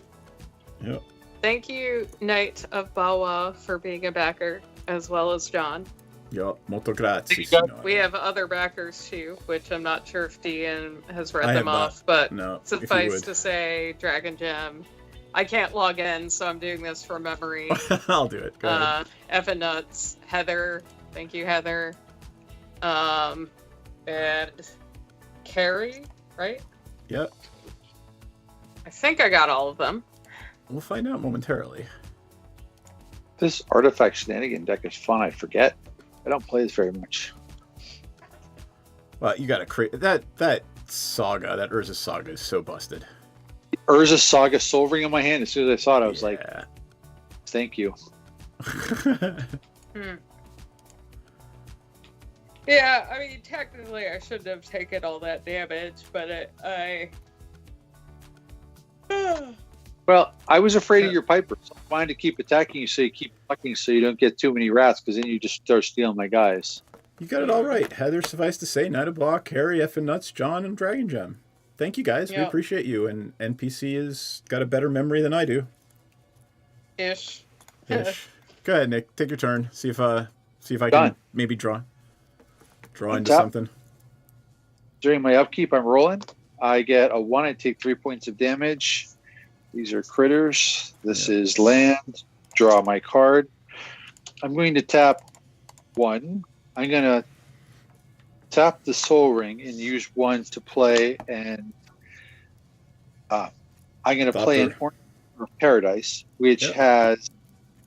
Yep. Thank you, Knight of Bawa, for being a backer, as well as John. Yep. Molto grazie. We have other backers too, which I'm not sure if Dean has read I them have off, not. but No, suffice to say, Dragon Gem. I can't log in, so I'm doing this from memory. I'll do it. Go ahead. Effin' Nuts, Heather. Thank you, Heather. And Carrie, right? Yep. I think I got all of them. We'll find out momentarily. This artifact shenanigan deck is fun. I forget. I don't play this very much. Well, you gotta create that saga. That Urza saga is so busted. Urza Saga Soul Ring in my hand. As soon as I saw it, I was like, thank you. Yeah, I mean, technically I shouldn't have taken all that damage, but Well, I was afraid of your Piper, so I wanted to keep attacking you so you keep blocking so you don't get too many rats, because then you just start stealing my guys. You got it all right. Heather, suffice to say, Knight of Block, Harry, Effin' Nuts, John, and Dragon Gem. Thank you guys. We appreciate you. And NPC has got a better memory than I do. Ish. Go ahead, Nick. Take your turn. See if I can maybe draw into something. During my upkeep, I'm rolling. I get a 1. I take 3 points of damage. These are critters. This is land. Draw my card. I'm going to tap 1. I'm going to tap the Soul Ring and use 1 to play, and I'm going to play an Ornament of Paradise, which has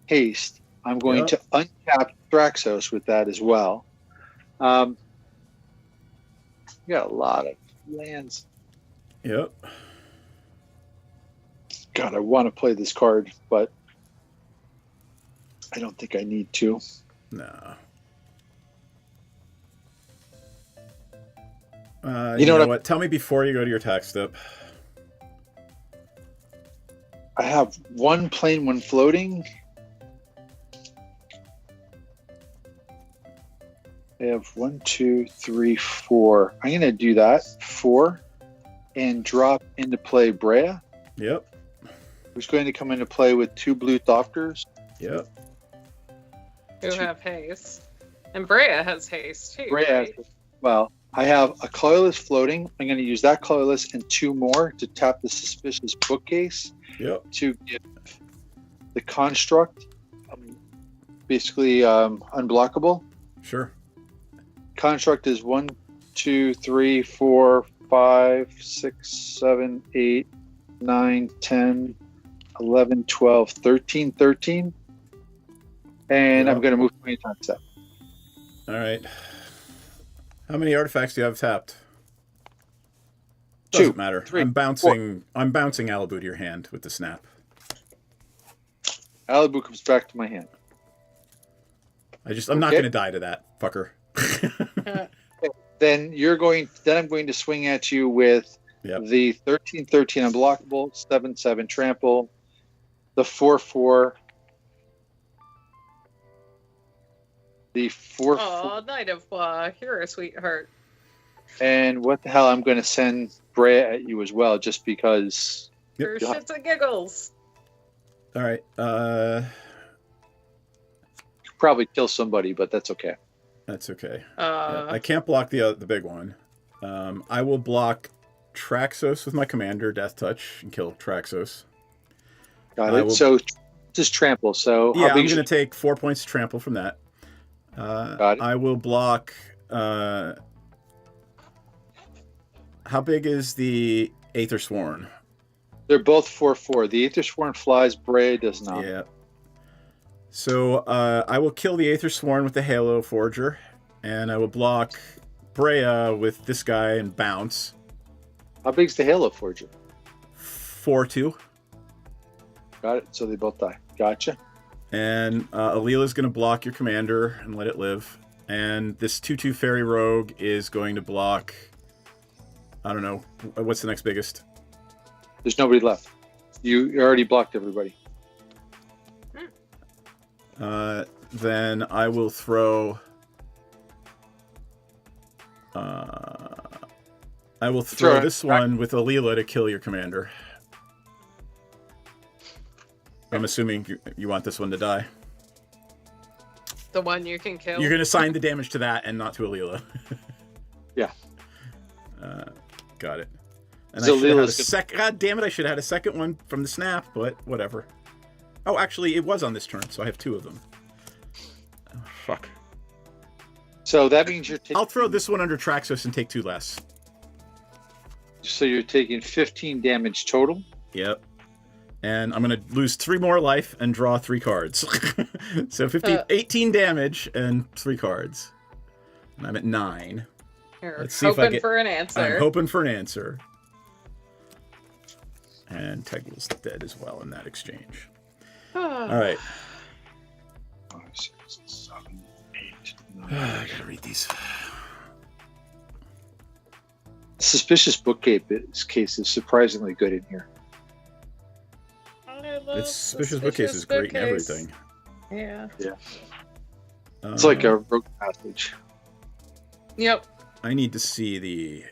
haste. I'm going to untap Thraxos with that as well. We got a lot of lands. Yep. God, I want to play this card, but I don't think I need to. No. You know what? Tell me before you go to your attack step. I have 1 plain, 1 floating. I have 1, 2, 3, 4. I'm going to do that. 4. And drop into play Brea. Yep. Who's going to come into play with 2 blue Thopters. Yep. Who have haste. And Brea has haste too. Brea, right? well, I have a colorless floating. I'm going to use that colorless and 2 more to tap the suspicious bookcase. Yep. To give the construct basically unblockable. Sure. Construct is 1, 2, 3, 4, 5, 6, 7, 8, 9, 10, 11, 12, 13, 13. And I'm going to move 20 times that. All right. How many artifacts do you have tapped? Doesn't 2, matter. 3, I'm bouncing Alibu to your hand with the snap. Alibu comes back to my hand. I'm not going to die to that fucker. Then I'm going to swing at you with the 13-13 unblockable, 7-7 trample, the 4-4, the 4-4. Oh, Knight of Blah, you're a sweetheart. And what the hell? I'm going to send Brea at you as well, just because. For shits and giggles. All right. Probably kill somebody, but that's okay. That's okay. I can't block the big one. I will block Traxos with my commander, Death Touch, and kill Traxos. Got it. So just trample. So yeah, I'm going to take 4 points to trample from that. Got it. I will block. How big is the Aether Sworn? They're both 4/4. The Aether Sworn flies. Brea does not. Yeah. So I will kill the Aether Sworn with the Halo Forger, and I will block Brea with this guy and bounce. How big's the Halo Forger? 4/2. Got it. So they both die. Gotcha. And Aleela's going to block your commander and let it live. And this 2/2 Fairy Rogue is going to block. I don't know. What's the next biggest? There's nobody left. You already blocked everybody. Then I will throw. I will throw this one with Aleela to kill your commander. I'm assuming you want this one to die. The one you can kill. You're going to assign the damage to that and not to Aleela. Yeah. Got it. And so I should have had God damn it! I should have had a second one from the snap, but whatever. Oh, actually, it was on this turn, so I have 2 of them. Oh, fuck. So that means you're taking... I'll throw this one under Traxos and take 2 less. So you're taking 15 damage total? Yep. And I'm going to lose 3 more life and draw 3 cards. So 18 damage and 3 cards. And I'm at 9. Let's see if I get... for an answer. I'm hoping for an answer. And Tegl's dead as well in that exchange. All right. 5, 6, 7, 8, 9. I gotta read these. Suspicious bookcase case is surprisingly good in here. Its suspicious bookcase is great in everything. Yeah. Yeah. It's like a rogue passage. Yep. I need to see the.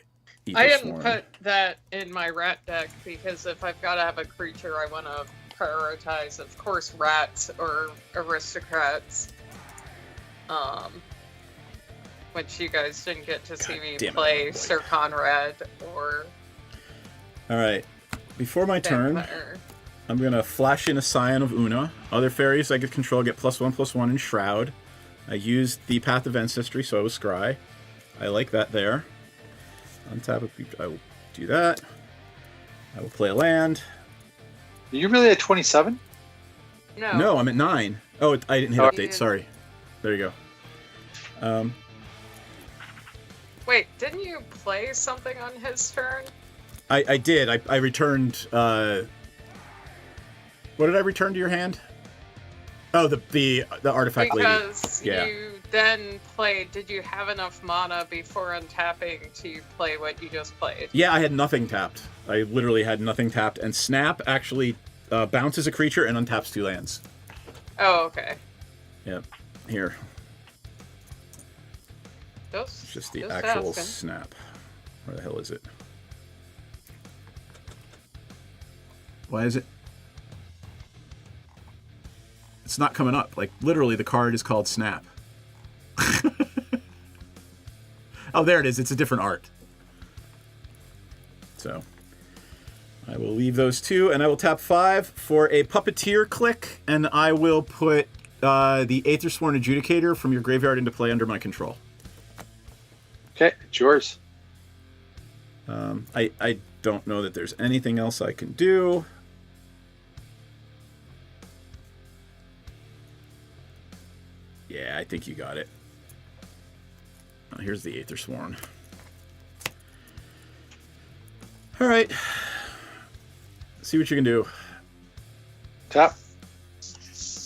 I didn't put that in my rat deck because if I've got to have a creature, I want to prioritize, of course, rats or aristocrats. Which you guys didn't get to see me play Sir Conrad or All right. Before my turn, Vampire. I'm going to flash in a Scion of Una. Other fairies I get control get +1/+1 in Shroud. I used the Path of Ancestry, so I was Scry. I like that there. Untap a creature. I will do that. I will play a land. Are you really at 27? No. No, I'm at 9. Oh, I didn't hit Oh. update. Sorry. There you go. Wait, didn't you play something on his turn? I did. I returned... what did I return to your hand? Oh, the artifact lady. Because Yeah. you then played. Did you have enough mana before untapping to play what you just played? Yeah, I had nothing tapped. I literally had nothing tapped. And Snap actually bounces a creature and untaps 2 lands. Oh, okay. Yep. Here. Just, It's just the just actual asking. Snap. Where the hell is it? Why is it? It's not coming up. Like, literally, the card is called Snap. Oh, there it is. It's a different art. So, I will leave those 2, and I will tap 5 for a Puppeteer click, and I will put the Aethersworn Adjudicator from your graveyard into play under my control. Okay, it's yours. I don't know that there's anything else I can do. Yeah, I think you got it. Oh, here's the Aethersworn. All right. See what you can do. Tap.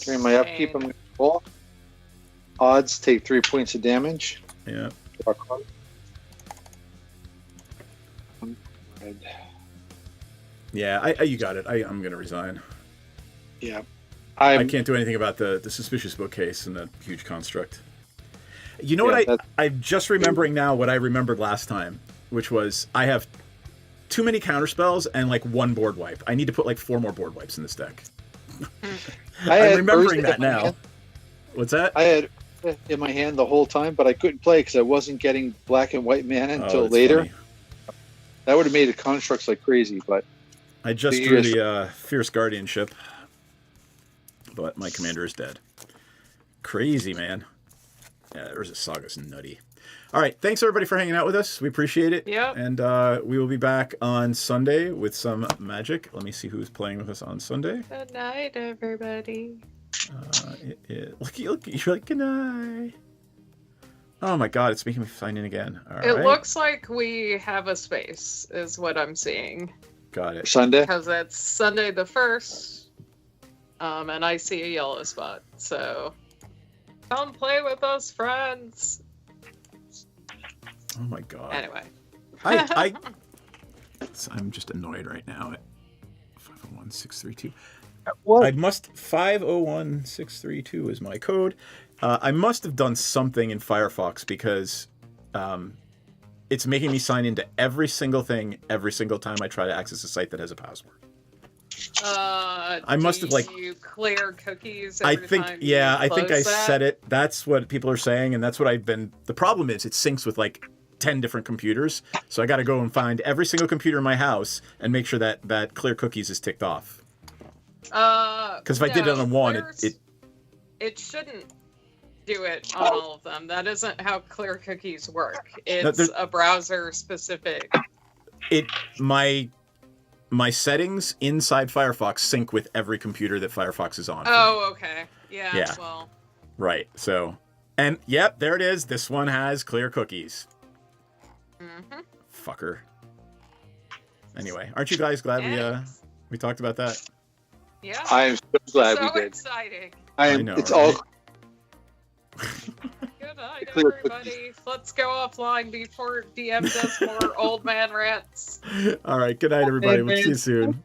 During my upkeep, I'm going to roll. Odds take 3 points of damage. Yeah. Red. Yeah, you got it. I'm going to resign. Yeah. I can't do anything about the suspicious bookcase and the huge construct. You know what? I'm just remembering now what I remembered last time, which was I have too many counterspells and like 1 board wipe. I need to put like 4 more board wipes in this deck. I'm remembering that now. What's that? I had in my hand the whole time, but I couldn't play because I wasn't getting black and white mana until later. Funny. That would have made the constructs like crazy, but I just drew the Fierce Guardianship, but my commander is dead. Crazy, man. Yeah, there's a Saga's nutty. All right, thanks everybody for hanging out with us. We appreciate it. Yep. And we will be back on Sunday with some Magic. Let me see who's playing with us on Sunday. Good night, everybody. Look, you're like, good night. Oh my god, it's making me sign in again. All It right. looks like we have a space, is what I'm seeing. Got it. Sunday? Because it's Sunday the 1st, and I see a yellow spot. So, come play with us, friends. Oh my god. Anyway. I'm just annoyed right now at 501632. What? I must 501632 is my code. I must have done something in Firefox because it's making me sign into every single thing every single time I try to access a site that has a password. I must have like you clear cookies. I Every think time yeah, I think I that? said it. That's what people are saying, and that's what I've been. The problem is it syncs with like 10 different computers, so I got to go and find every single computer in my house and make sure that clear cookies is ticked off. Because if I did it on one, it shouldn't do it on all of them. That isn't how clear cookies work. It's a browser specific. My settings inside Firefox sync with every computer that Firefox is on. Oh, okay. Yeah. Well. Right. So, and yep, there it is. This one has clear cookies. Mm-hmm. Fucker. Anyway, aren't you guys glad we talked about that? Yeah. I'm so glad we So did. exciting. I know, it's right? all. Good night, everybody. Let's go offline before DM does more old man rants. All right. Good night, everybody. We'll see you soon.